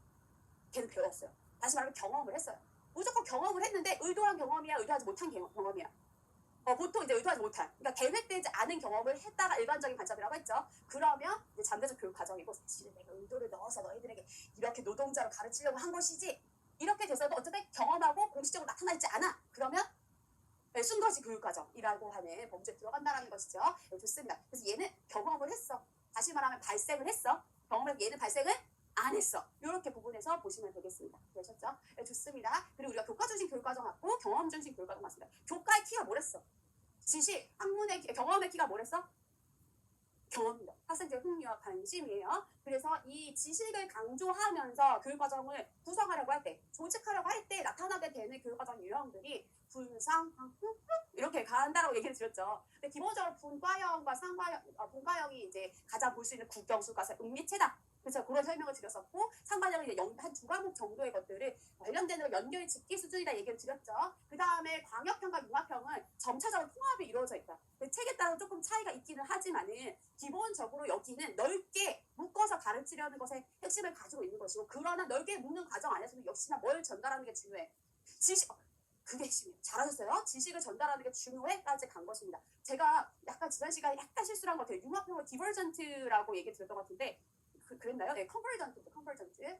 걔는 배웠어요. 다시 말하면 경험을 했어요. 무조건 경험을 했는데 의도한 경험이야, 의도하지 못한 경험이야. 보통 이제 의도하지 못한, 그러니까 계획되지 않은 경험을 했다가 일반적인 관점이라고 했죠. 그러면 이제 잠재적 교육 과정이고 사실은 내가 의도를 넣어서 너희들에게 이렇게 노동자로 가르치려고 한 것이지 이렇게 돼서도 어쨌든 경험하고 공식적으로 나타나지 않아. 그러면 순거지 교육과정이라고 하는 범주에 들어간다는 것이죠. 네, 좋습니다. 그래서 얘는 경험을 했어. 다시 말하면 발생을 했어. 경험을 얘는 발생을 안 했어. 이렇게 부분에서 보시면 되겠습니다. 되셨죠? 네, 좋습니다. 그리고 우리가 교과 중심 교육과정 맞고 경험 중심 교육과정 맞습니다. 교과의 키가 뭐랬어? 지식, 학문의 경험의 키가 뭐랬어? 경험입니다. 학생들의 흥미와 관심이에요. 그래서 이 지식을 강조하면서 교육과정을 구성하려고 할 때, 조직하려고 할 때 나타나게 되는 교육과정 유형들이 분상, 이렇게 간다라고 얘기를 드렸죠. 근데 기본적으로 분과형과 상과형, 분과형이 이제 가장 볼 수 있는 국영수과서 응미체다. 그래서 그런 설명을 드렸었고 상반형은 이제 한 두 과목 정도의 것들을 관련되는 연결 집기 수준이다 얘기를 드렸죠. 그 다음에 광역형과 융합형은 점차적으로 통합이 이루어져 있다. 책에 따라 조금 차이가 있기는 하지만은 기본적으로 여기는 넓게 묶어서 가르치려는 것의 핵심을 가지고 있는 것이고 그러나 넓게 묶는 과정 안에서도 역시나 뭘 전달하는 게 중요해. 지식, 그게 핵심이에요. 잘하셨어요. 지식을 전달하는 게 중요해까지 간 것입니다. 제가 약간 지난 시간에 약간 실수를 한 것 같아요. 융합형을 디버전트라고 얘기 드렸던 것 같은데 그랬나요? 네, 컨버전트.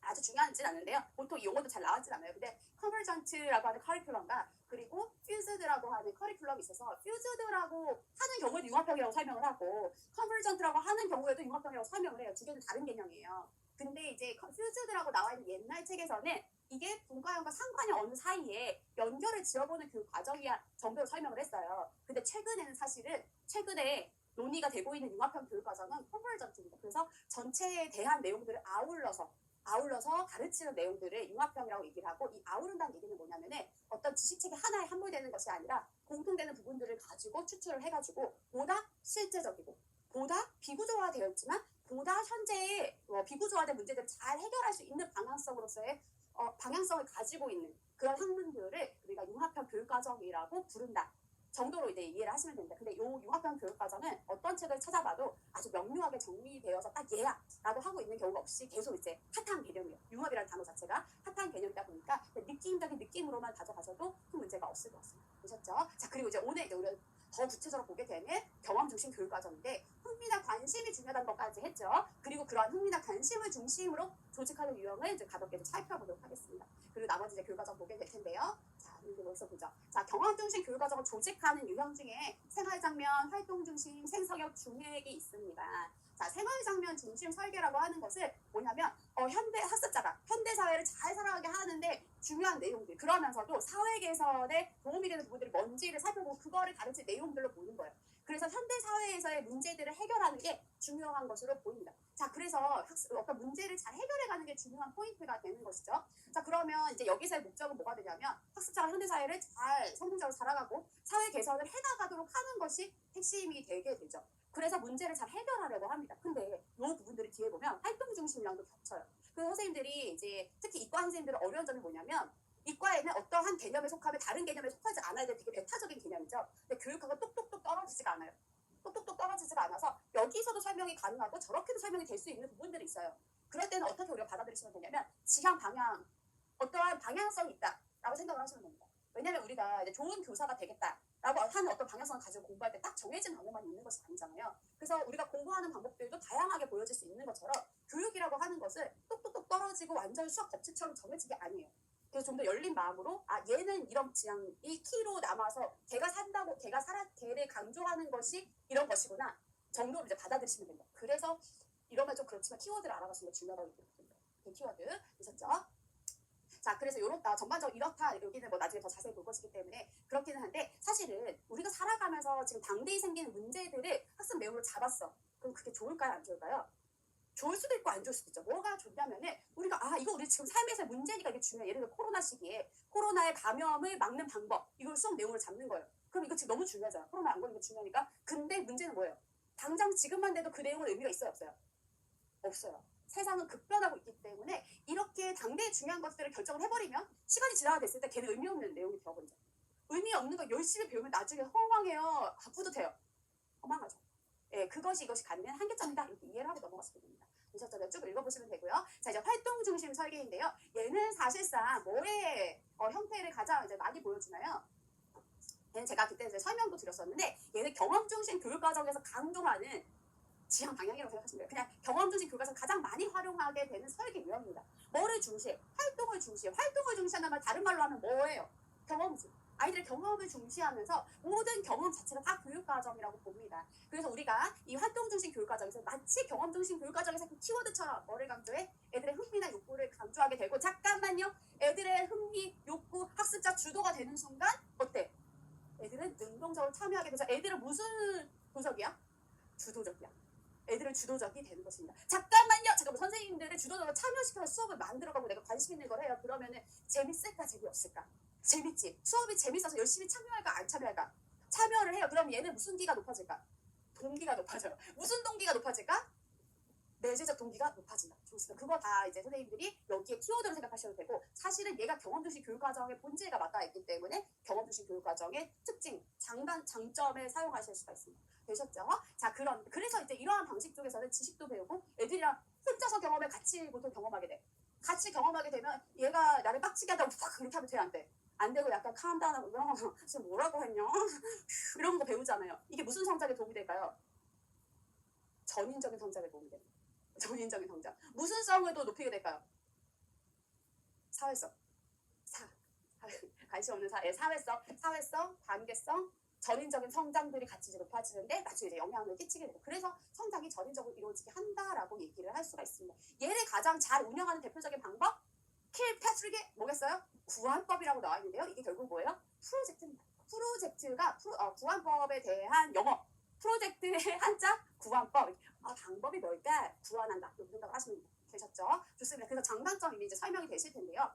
아주 중요하진 않은데요. 보통 이 용어도 잘 나왔진 않아요. 근데 컨버전트라고 하는 커리큘럼과 그리고 퓨즈드라고 하는 커리큘럼이 있어서 퓨즈드라고 하는 경우에도 융합형이라고 설명을 하고 컨버전트라고 하는 경우에도 융합형이라고 설명을 해요. 두 개는 다른 개념이에요. 근데 이제 퓨즈드라고 나와 있는 옛날 책에서는 이게 분과형과 상과형 어느 사이에 연결을 지어보는 그 과정이야 정도로 설명을 했어요. 근데 최근에는 사실은 최근에 논의가 되고 있는 융합형 교육과정은 컨버전트입니다. 그래서 전체에 대한 내용들을 아울러서 가르치는 내용들을 융합형이라고 얘기를 하고, 이 아우른다는 얘기는 뭐냐면은 어떤 지식체계 하나에 함몰되는 것이 아니라 공통되는 부분들을 가지고 추출을 해가지고 보다 실제적이고 보다 비구조화되어 있지만 보다 현재의 비구조화된 문제들을 잘 해결할 수 있는 방향성으로서의 방향성을 가지고 있는 그런 학문들을 우리가 융합형 교육과정이라고 부른다 정도로 이제 이해를 하시면 됩니다. 근데 이 융합형 교육과정은 어떤 책을 찾아봐도 아주 명료하게 정리되어서 딱 얘야 라고 하고 있는 경우가 없이 계속 이제 핫한 개념이에요. 융합이라는 단어 자체가 핫한 개념이다 보니까 느낌적인 느낌으로만 가져가셔도 큰 문제가 없을 것 같습니다. 보셨죠? 자, 그리고 이제 오늘 이제 우리가 더 구체적으로 보게 되는 경험 중심 교육과정인데, 흥미나 관심이 중요하다는 것까지 했죠. 그리고 그러한 흥미나 관심을 중심으로 조직하는 유형을 이제 가볍게 좀 살펴보도록 하겠습니다. 그리고 나머지 이제 교육과정 보게 될 텐데요. 자, 이제 여기서 보죠. 자, 경험 중심 교육과정을 조직하는 유형 중에 생활 장면, 활동 중심, 생성역 중액이 있습니다. 자, 생활 장면 중심 설계라고 하는 것은 뭐냐면 현대 학습자가 현대 사회를 잘 살아가게 하는데 중요한 내용들, 그러면서도 사회 개선에 도움이 되는 부분들이 뭔지를 살펴보고 그거를 가르칠 내용들로 보는 거예요. 그래서 현대 사회에서의 문제들을 해결하는 게 중요한 것으로 보입니다. 자, 그래서 어떤 문제를 잘 해결해가는 게 중요한 포인트가 되는 것이죠. 자, 그러면 이제 여기서의 목적은 뭐가 되냐면 학습자가 현대 사회를 잘 성공적으로 살아가고 사회 개선을 해나가도록 하는 것이 핵심이 되게 되죠. 그래서 문제를 잘 해결하려고 합니다. 근데 이 부분들이 뒤에 보면 활동 중심이랑도 겹쳐요. 그 선생님들이 이제 특히 이과 선생님들의 어려운 점이 뭐냐면, 이과에는 어떠한 개념에 속하면 다른 개념에 속하지 않아야 돼. 되게 배타적인 개념이죠. 근데 교육하고 똑똑똑 떨어지지가 않아요. 똑똑똑 떨어지지가 않아서 여기서도 설명이 가능하고 저렇게도 설명이 될 수 있는 부분들이 있어요. 그럴 때는 어떻게 우리가 받아들이시면 되냐면 지향 방향, 어떠한 방향성이 있다라고 생각을 하시면 됩니다. 왜냐하면 우리가 이제 좋은 교사가 되겠다라고 하는 어떤 방향성을 가지고 공부할 때 딱 정해진 방법만 있는 것이 아니잖아요. 그래서 우리가 공부하는 방법들도 다양하게 보여질 수 있는 것처럼 교육이라고 하는 것을 똑똑똑 떨어지고 완전 수학 법칙처럼 정해진 게 아니에요. 그래서 좀 더 열린 마음으로 얘는 이런 지향이 키로 남아서 걔가 산다고 걔를 강조하는 것이 이런 것이구나 정도로 이제 받아들이시면 됩니다. 그래서 이러면 좀 그렇지만 키워드를 알아가시는 게 중요하다고 느낍니다. 키워드 되셨죠? 자, 그래서 전반적으로 이렇다, 여기는 뭐 나중에 더 자세히 볼 것이기 때문에 그렇기는 한데, 사실은 우리가 살아가면서 지금 당대에 생기는 문제들을 학습 내용으로 잡았어. 그럼 그게 좋을까요, 안 좋을까요? 좋을 수도 있고 안 좋을 수도 있죠. 뭐가 좋냐면은 우리가 이거 우리 지금 삶에서 문제니까 이게 중요해. 예를 들어 코로나 시기에 코로나의 감염을 막는 방법, 이걸 수업 내용으로 잡는 거예요. 그럼 이거 지금 너무 중요하잖아. 코로나 안 걸리는 게 중요하니까. 근데 문제는 뭐예요? 당장 지금만 돼도 그 내용은 의미가 있어요, 없어요? 없어요. 세상은 급변하고 있기 때문에 이렇게 당대에 중요한 것들을 결정을 해버리면 시간이 지나가 됐을 때 걔는 의미 없는 내용이 되어버리죠. 의미 없는 거 열심히 배우면 나중에 허망해요. 뿌듯해요. 허망하죠. 예, 이것이 갖는 한계점이다, 이렇게 이해를 하고 넘어갔으면 됩니다. 보셨죠? 쭉 읽어보시면 되고요. 자, 이제 활동 중심 설계인데요. 얘는 사실상 뭐의 형태를 가장 이제 많이 보여주나요? 얘는 제가 그때 이제 설명도 드렸었는데, 얘는 경험 중심 교육 과정에서 강조하는 지향 방향이라고 생각하시면 돼요. 그냥 경험 중심 교과서 가장 많이 활용하게 되는 설계 유형입니다. 뭐를 중시해? 활동을 중시해. 활동을 중시하는 말 다른 말로 하면 뭐예요? 경험지. 아이들의 경험을 중시하면서 모든 경험 자체가 다 교육과정이라고 봅니다. 그래서 우리가 이 활동 중심 교육과정에서 마치 경험 중심 교육과정에서 그 키워드처럼 뭐를 강조해? 애들의 흥미나 욕구를 강조하게 되고, 잠깐만요. 애들의 흥미, 욕구, 학습자 주도가 되는 순간 어때? 애들은 능동적으로 참여하게 돼서 애들은 무슨 도적이야? 주도적이야. 애들은 주도적이 되는 것입니다. 잠깐만요. 선생님들을 주도적으로 참여시켜서 수업을 만들어가고 내가 관심 있는 걸 해요. 그러면은 재밌을까, 재미없을까? 재밌지. 수업이 재밌어서 열심히 참여할까, 안 참여할까? 참여를 해요. 그럼 얘는 무슨 기가 높아질까? 동기가 높아져요. 무슨 동기가 높아질까? 내재적 동기가 높아진다. 좋습니다. 그거 다 이제 선생님들이 여기에 키워드로 생각하셔도 되고, 사실은 얘가 경험 중심 교육과정의 본질과 맞닿아 있기 때문에 경험 중심 교육과정의 특징, 장점을 사용하실 수가 있습니다. 되셨죠? 자, 그래서 이제 이러한 방식 쪽에서는 지식도 배우고 애들이랑 혼자서 경험을 같이 보통 경험하게 돼. 같이 경험하게 되면 얘가 나를 빡치게 하다고 팍 그렇게 하면 돼, 안 돼? 안 되고 약간 캄다운하고 지금 뭐라고 했냐? 이런 거 배우잖아요. 이게 무슨 성장에 도움이 될까요? 전인적인 성장에 도움이 됩니다. 전인적인 성장. 무슨 성을 더 높이게 될까요? 사회성, 관심 없는 사회성, 관계성, 전인적인 성장들이 같이 이제 높아지는데 나중에 이제 영향을 끼치게 되고 그래서 성장이 전인적으로 이루어지게 한다라고 얘기를 할 수가 있습니다. 얘를 가장 잘 운영하는 대표적인 방법 킬 패트릭의 뭐겠어요? 구환법이라고 나와 있는데요. 이게 결국 뭐예요? 프로젝트입니다. 프로젝트가 구환법에 대한 영어 프로젝트의 한자 구환법 방법이 뭘까? 구환한다. 이렇게 생각을 하시면 되셨죠? 좋습니다. 그래서 장단점이 이제 설명이 되실 텐데요.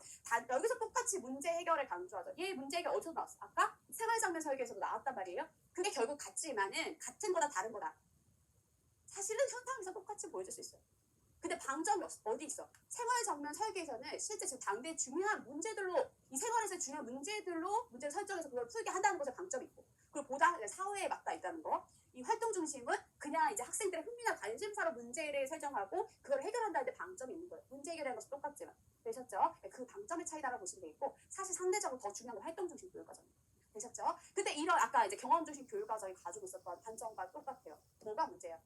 여기서 똑같이 문제 해결을 강조하죠. 얘 문제 해결 어디서 나왔어? 아까 생활장면 설계에서도 나왔단 말이에요. 그게 결국 같지만은 같은 거다 다른 거다. 사실은 현장에서 똑같이 보여줄 수 있어요. 근데 방점이 어디 있어? 생활장면 설계에서는 실제 지금 당대의 중요한 문제들로 이 생활에서 중요한 문제를 설정해서 그걸 풀게 한다는 것에 방점이 있고 그리고 보다 사회에 맞닿아 있다는 거. 이 활동 중심은 그냥 이제 학생들의 흥미나 관심사로 문제를 설정하고 그걸 해결한다는 데 방점이 있는 거예요. 문제 해결하는 것이 똑같지만. 되셨죠? 그 방점의 차이다라고 보시면 되겠고 사실 상대적으로 더 중요한 건 활동 중심 교육과정이에요. 되셨죠? 근데 이런 아까 이제 경험 중심 교육과정이 가지고 있었던 단점과 똑같아요. 뭐가 문제야?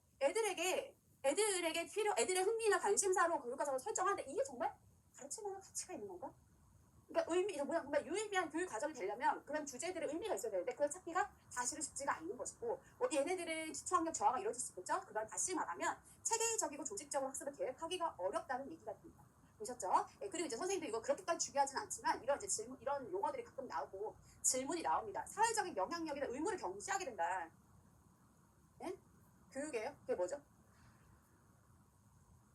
애들의 흥미나 관심사로 교육과정을 설정하는데 이게 정말 가르치는 가치가 있는 건가? 그러니까 정말 유의미한 교육 과정이 되려면 그런 주제들의 의미가 있어야 되는데 그걸 찾기가 사실은 쉽지가 않는 것이고 얘네들은 기초학력 저하가 이루어질 수 있겠죠? 그건 다시 말하면 체계적이고 조직적으로 학습을 계획하기가 어렵다는 얘기가 됩니다. 보셨죠? 그리고 이제 선생님도 이거 그렇게까지 중요하진 않지만 이런 이제 질문 이런 용어들이 가끔 나오고 질문이 나옵니다. 사회적인 영향력이나 의무를 경시하게 된다. 네? 교육이에요? 그게 뭐죠?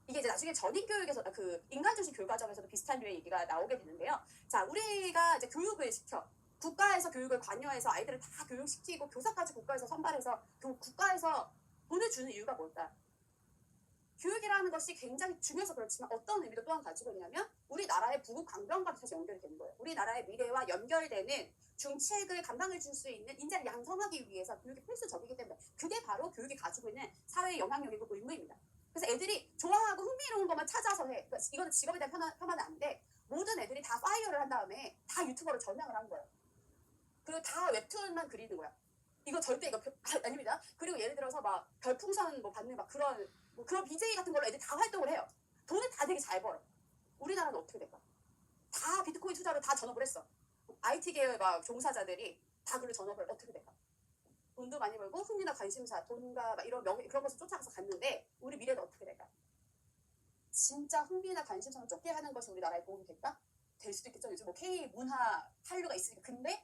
이게 이제 나중에 전인교육에서 그 인간중심 교육과정에서도 비슷한 류의 얘기가 나오게 되는데요. 자, 우리가 이제 교육을 시켜 국가에서 교육을 관여해서 아이들을 다 교육시키고 교사까지 국가에서 선발해서 국가에서 돈을 주는 이유가 뭘까? 교육이라는 것이 굉장히 중요해서 그렇지만 어떤 의미도 또한 가지고 있냐면 우리나라의 부국 강병과 사실 연결이 되는 거예요. 우리나라의 미래와 연결되는 중책을 감당해 줄 수 있는 인재를 양성하기 위해서 교육이 필수적이기 때문에 그게 바로 교육이 가지고 있는 사회의 영향력이고 의무입니다. 그래서 애들이 좋아하고 흥미로운 것만 찾아서 해. 그러니까 이거는 직업에 대한 폄하는 안 돼. 모든 애들이 다 파이어를 한 다음에 다 유튜버로 전향을 한 거예요. 그리고 다 웹툰만 그리는 거야. 이거 절대 이거 아닙니다. 그리고 예를 들어서 막 별풍선 뭐 받는 막 그런 BJ 같은 걸로 애들이 다 활동을 해요. 돈을 다 되게 잘 벌어. 우리나라는 어떻게 될까? 다 비트코인 투자로 다 전업을 했어. IT 계열 막 종사자들이 다 그걸 전업을 어떻게 될까? 돈도 많이 벌고 흥미나 관심사, 돈과 막 이런 명예 그런 것을 쫓아가서 갔는데 우리 미래는 어떻게 될까? 진짜 흥미나 관심사를 쫓게 하는 것이 우리나라에 도움이 될까? 될 수도 있겠죠. 요즘 뭐 K 문화 한류가 있으니까. 근데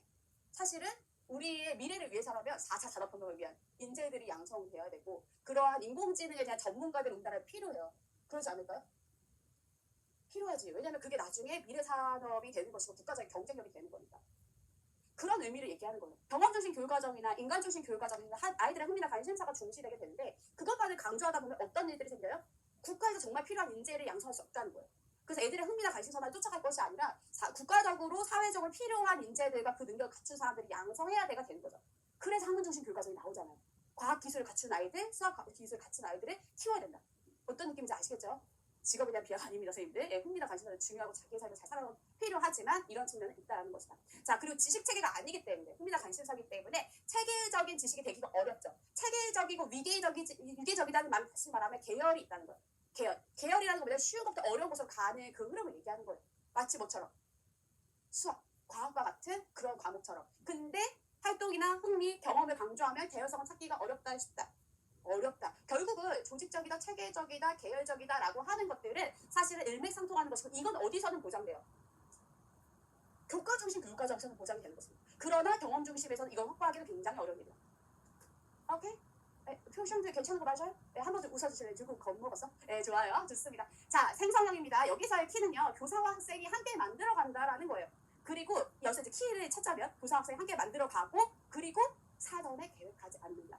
사실은 우리의 미래를 위해서라면 4차 산업혁명을 위한 인재들이 양성돼야 되고 그러한 인공지능에 대한 전문가들이 우리나라에 필요해요. 그러지 않을까요? 필요하지. 왜냐하면 그게 나중에 미래 산업이 되는 것이고 국가적인 경쟁력이 되는 거니까. 그런 의미를 얘기하는 거예요. 경험중심 교육과정이나 인간중심 교육과정이나 아이들의 흥미나 관심사가 중시되게 되는데 그것만을 강조하다 보면 어떤 일들이 생겨요? 국가에서 정말 필요한 인재를 양성할 수 없다는 거예요. 그래서 애들의 흥미나 관심사만 쫓아갈 것이 아니라 국가적으로 사회적으로 필요한 인재들과 그 능력을 갖춘 사람들이 양성해야 돼가 되는 거죠. 그래서 학문중심 교육과정이 나오잖아요. 과학기술을 갖춘 아이들, 수학기술을 갖춘 아이들을 키워야 된다. 어떤 느낌인지 아시겠죠? 직업에 대한 비하가 아닙니다, 선생님들. 흥미나 관심사는 중요하고 자기의 삶을 잘 살아가는 건 필요하지만 이런 측면은 있다는 것이다. 자, 그리고 지식체계가 아니기 때문에 흥미나 관심사이기 때문에 체계적인 지식이 되기가 어렵죠. 체계적이고 위계적이라는 말 다시 말하면 계열이 있다는 거예요. 계열이라는 건 뭐냐 쉬운 것부터 어려운 곳으로 가는 그 흐름을 얘기하는 거예요. 마치 뭐처럼 수학, 과학과 같은 그런 과목처럼. 근데 활동이나 흥미, 경험을 강조하면 계열성을 찾기가 어렵다 싶다. 어렵다. 결국은 조직적이다, 체계적이다, 계열적이다 라고 하는 것들은 사실은 일맥상통하는 것이고 이건 어디서는 보장돼요. 교과 중심 교육과정에서는 보장이 되는 것입니다. 그러나 경험 중심에서는 이걸 확보하기는 굉장히 어려운 일이에요. 오케이? 표정들 괜찮은 거 맞아요? 네, 한 번 더 웃어주실래요? 누구 겁먹었어? 네, 좋아요. 좋습니다. 자, 생성형입니다. 여기서의 키는요. 교사와 학생이 함께 만들어간다라는 거예요. 그리고 여기서 이제 키를 찾자면 교사와 학생이 함께 만들어가고 그리고 사전에 계획하지 않는다.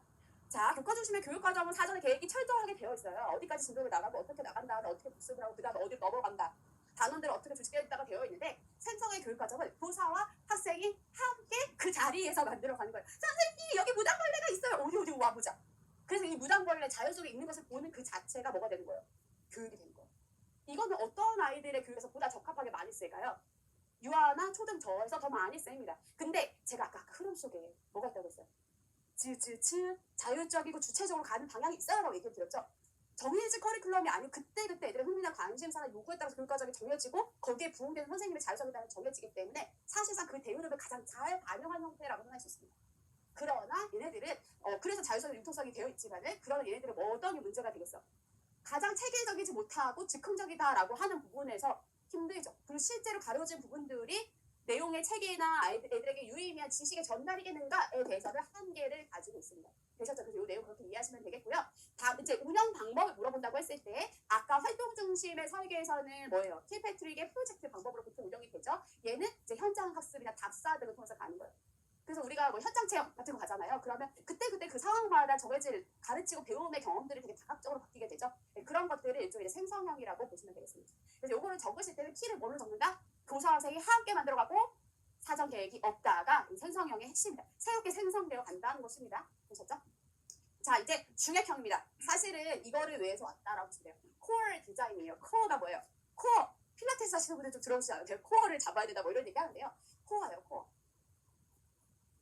자, 교과 중심의 교육과정은 사전에 계획이 철저하게 되어 있어요. 어디까지 진도를 나가고 어떻게 나간다, 어떻게 복습을 하고 그 다음에 어디로 넘어간다. 단원들을 어떻게 조직되어 되어 있는데 생성의 교육과정은 교사와 학생이 함께 그 자리에서 만들어가는 거예요. 선생님 여기 무당벌레가 있어요. 어디 와보자. 그래서 이 무당벌레 자연 속에 있는 것을 보는 그 자체가 뭐가 되는 거예요? 교육이 되는 거예요. 이거는 어떤 아이들의 교육에서 보다 적합하게 많이 쓰일까요? 유아나 초등 저에서 더 많이 쓰입니다. 근데 제가 아까 그 흐름 속에 뭐가 있다고 했어요? 자율적이고 주체적으로 가는 방향이 있어요라고 얘기를 드렸죠. 정해진 커리큘럼이 아니고 그때그때 애들의 흥미나 관심사나 요구에 따라서 교육과정이 정해지고 거기에 부응되는 선생님의 자율성에 따라 정해지기 때문에 사실상 그 대우력을 가장 잘 반영한 형태라고 생각할 수 있습니다. 그러나 얘네들은 그래서 자율성의 융통성이 되어 있지만은 그러나 얘네들은 어떤 게 문제가 되겠어? 가장 체계적이지 못하고 즉흥적이다라고 하는 부분에서 힘들죠. 그리고 실제로 가려진 부분들이 내용의 체계나 애들에게 유의미한 지식의 전달이겠는가에 대해서는 한계를 가지고 있습니다. 되셨죠? 그래서 이 내용 그렇게 이해하시면 되겠고요. 다음 이제 운영 방법을 물어본다고 했을 때 아까 활동 중심의 설계에서는 뭐예요? 킬패트릭의 프로젝트 방법으로 보통 운영이 되죠. 얘는 이제 현장 학습이나 답사 등을 통해서 가는 거예요. 그래서 우리가 뭐 현장 체험 같은 거 가잖아요. 그러면 그때그때 그 상황마다 정해질 가르치고 배움의 경험들이 되게 다각적으로 바뀌게 되죠. 네, 그런 것들을 일종의 생성형이라고 보시면 되겠습니다. 그래서 요거를 적으실 때는 키를 뭘로 적는다? 교사와 선생님이 함께 만들어가고 사전 계획이 없다가 생성형의 핵심이다. 새롭게 생성되어 간다는 것입니다. 보셨죠? 자, 이제 중액형입니다. 사실은 이거를 위해서 왔다라고 보시면 돼요. 코어 디자인이에요. 코어가 뭐예요? 코어. 필라테스 하시는 분들 좀 들어오시지 않아요? 코어를 잡아야 된다 뭐 이런 얘기 하는데요. 코어예요, 코어.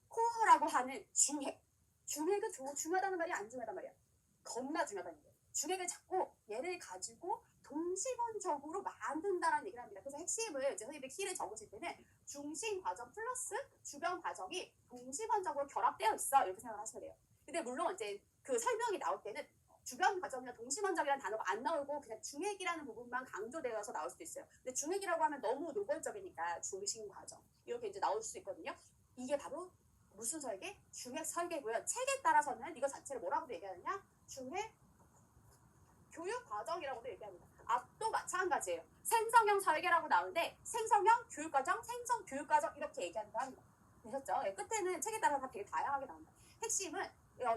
코어라고 하는 중핵. 중핵은 중요하다는 말이 안 중요하단 말이야. 겁나 중요하다는 거예요. 중핵을 잡고 얘를 가지고 동시번적으로 만든다라는 얘기를 합니다. 그래서 핵심을 이제 선생님이 키를 적으실 때는 중심 과정 플러스 주변 과정이 동시번적으로 결합되어 있어 이렇게 생각을 하셔야 돼요. 근데 물론 이제 그 설명이 나올 때는 주변 과정이나 동시번적이라는 단어가 안 나오고 그냥 중핵이라는 부분만 강조되어서 나올 수도 있어요. 근데 중핵이라고 하면 너무 노골적이니까 중심 과정 이렇게 이제 나올 수 있거든요. 이게 바로 무슨 설계? 중핵 설계고요. 책에 따라서는 이거 자체를 뭐라고도 얘기하느냐? 중핵 교육 과정이라고도 얘기합니다. 앞도 마찬가지예요. 생성형 설계라고 나오는데 생성형 교육과정, 생성 교육과정 이렇게 얘기한다고 합니다. 되셨죠? 예, 끝에는 책에 따라서 되게 다양하게 나온다. 핵심은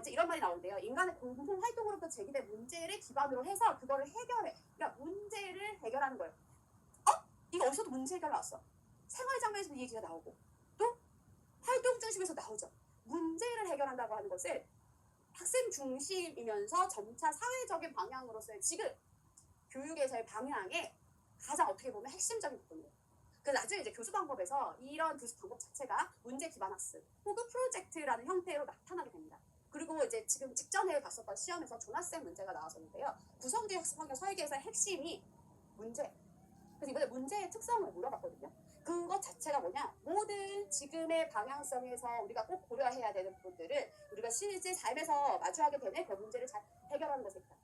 이제 이런 말이 나오는데요. 인간의 공통 활동으로부터 제기된 문제를 기반으로 해서 그거를 해결해. 그러니까 문제를 해결하는 거예요. 이거 어디서도 문제 해결 나왔어. 생활 장면에서도 이 얘기가 나오고 또 활동 중심에서 나오죠. 문제를 해결한다고 하는 것을 학생 중심이면서 점차 사회적인 방향으로서의 지금 교육에서의 방향에 가장 어떻게 보면 핵심적인 부분이에요. 그래서 나중에 이제 교수 방법에서 이런 교수 방법 자체가 문제 기반 학습 혹은 프로젝트라는 형태로 나타나게 됩니다. 그리고 이제 지금 직전에 봤었던 시험에서 조나쌤 문제가 나왔었는데요. 구성주의 학습 환경 설계에서의 핵심이 문제. 그래서 이번에 문제의 특성을 물어봤거든요. 그것 자체가 뭐냐? 모든 지금의 방향성에서 우리가 꼭 고려해야 되는 부분들을 우리가 실제 삶에서 마주하게 되는 그 문제를 잘 해결하는 것입니다.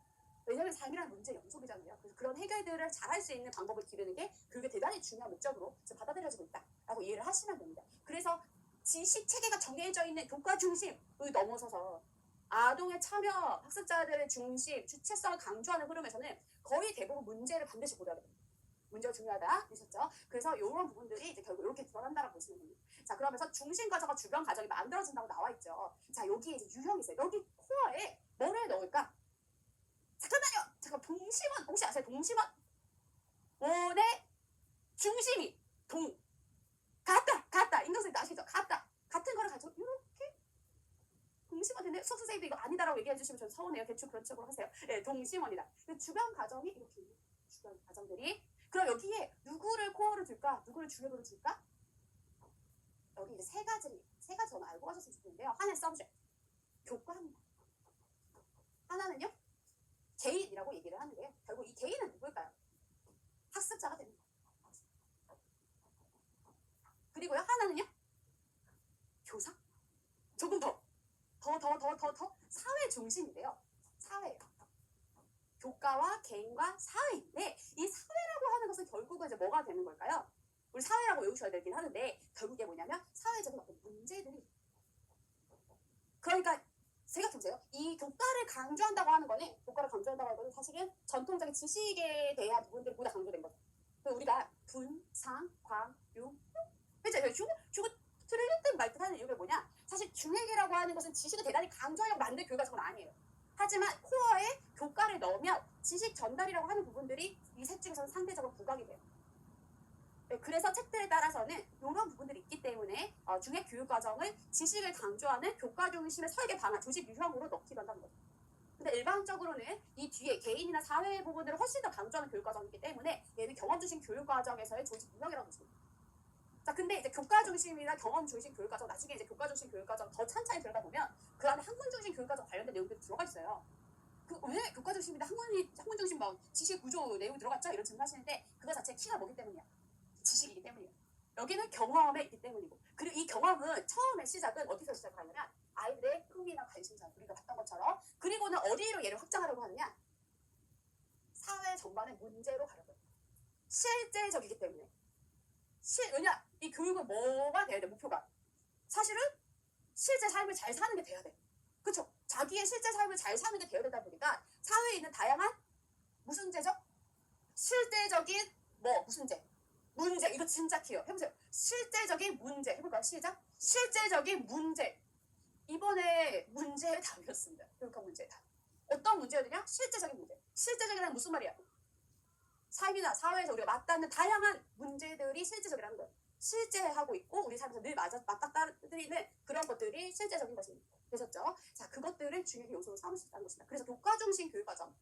왜냐하면 삶이란 문제 연속이잖아요. 그래서 그런 해결들을 잘할 수 있는 방법을 기르는 게 교육의 대단히 중요한 목적으로 받아들여지고 있다라고 이해를 하시면 됩니다. 그래서 지식 체계가 정해져 있는 교과 중심을 넘어서서 아동의 참여, 학습자들의 중심, 주체성을 강조하는 흐름에서는 거의 대부분 문제를 반드시 고려해야 됩니다. 문제가 중요하다 되셨죠? 그래서 이런 부분들이 이제 결국 이렇게 드러난다라고 보시면 됩니다. 자, 그러면서 중심 과정과 주변 과정이 만들어진다고 나와 있죠. 자, 여기에 이제 유형이 있어요. 여기 코어에 뭐를 넣을까? 잠깐만요. 잠깐 동심원 혹시 아세요? 동심원 원의 중심이 같다. 인동생도 아시죠? 같은 거를 가지고 이렇게 동심원 되네. 수업 선생님도 이거 아니다라고 얘기해 주시면 저는 서운해요. 대충 그런 식으로 하세요. 네, 동심원이다. 주변 과정이 이렇게 주변 과정들이 그럼 여기에 누구를 코어로 줄까? 누구를 주역으로 줄까? 여기 이제 세 가지 저는 알고 가셨으면 좋겠는데요. 하나는 서브젝트, 교과입니다. 하나는요, 개인이라고 얘기를 하는데요. 결국 이 개인은 누굴까요? 학습자가 되는 거예요. 그리고요, 하나는요, 교사. 조금 더 사회 중심인데요. 사회예요. 교과와 개인과 사회인데 이 사회라고 하는 것은 결국은 이제 뭐가 되는 걸까요? 우리 사회라고 외우셔야 되긴 하는데 결국에 뭐냐면 사회적인 어떤 문제들이 그러니까 생각해보세요. 이 교과를 강조한다고 하는 거는 사실은 전통적인 지식에 대한 부분들이 모두 강조된 거죠. 우리가 분, 상, 광, 유 그렇죠? 주고 틀린 말뜻 하는 이유가 뭐냐? 사실 중핵이라고 하는 것은 지식을 대단히 강조하려고 만든 교과서는 아니에요. 하지만 코어에 교과를 넣으면 지식 전달이라고 하는 부분들이 이 셋 중에서는 상대적으로 부각이 돼요. 네, 그래서 책들에 따라서는 이런 부분들이 있기 때문에 중핵 교육 과정을 지식을 강조하는 교과 중심의 설계 방안, 조직 유형으로 넣기도 한다는 거죠. 근데 일반적으로는 이 뒤에 개인이나 사회 부분들을 훨씬 더 강조하는 교육 과정이기 때문에 얘는 경험 중심 교육 과정에서의 조직 유형이라고 보십니다. 자, 근데 이제 교과 중심이나 경험 중심 교육 과정, 나중에 이제 교과 중심 교육 과정 더 찬찬히 들어가 보면 그 안에 학문 중심 교육 과정 관련된 내용들이 들어가 있어요. 왜 교과 중심인데 학문이 구조 내용 들어갔죠? 이런 질문하시는데 그거 자체 키가 뭐기 때문이야? 지식이기 때문이에요. 여기는 경험에 있기 때문이고, 그리고 이 경험은 처음에 시작은 어디서 시작하냐면 아이들의 흥미나 관심사, 우리가 봤던 것처럼. 그리고는 어디로 얘를 확장하려고 하느냐? 사회 전반의 문제로 가려고 해요. 실제적이기 때문에. 왜냐? 이 교육은 뭐가 돼야 돼? 목표가 사실은 실제 삶을 잘 사는 게 돼야 돼. 그쵸? 자기의 실제 삶을 잘 사는 게 되어야 되다 보니까 사회에 있는 다양한 무슨 죄죠? 실제적인 무슨 죄? 문제. 이거 진짜 키요. 해보세요. 실제적인 문제. 해볼까요? 시작. 실제적인 문제. 이번에 문제의 답이었습니다. 교육학 문제의 답. 어떤 문제였느냐? 실제적인 문제. 실제적이라는 무슨 말이야? 삶이나 사회에서 우리가 맞닿는 다양한 문제들이 실제적이라는 거예요. 실제하고 있고 우리 삶에서 늘 맞닥뜨리는 그런 것들이 실제적인 것입니다. 되셨죠? 자, 그것들을 중요한 요소로 삼을 수 있다는 것입니다. 그래서 교과 중심 교육과정,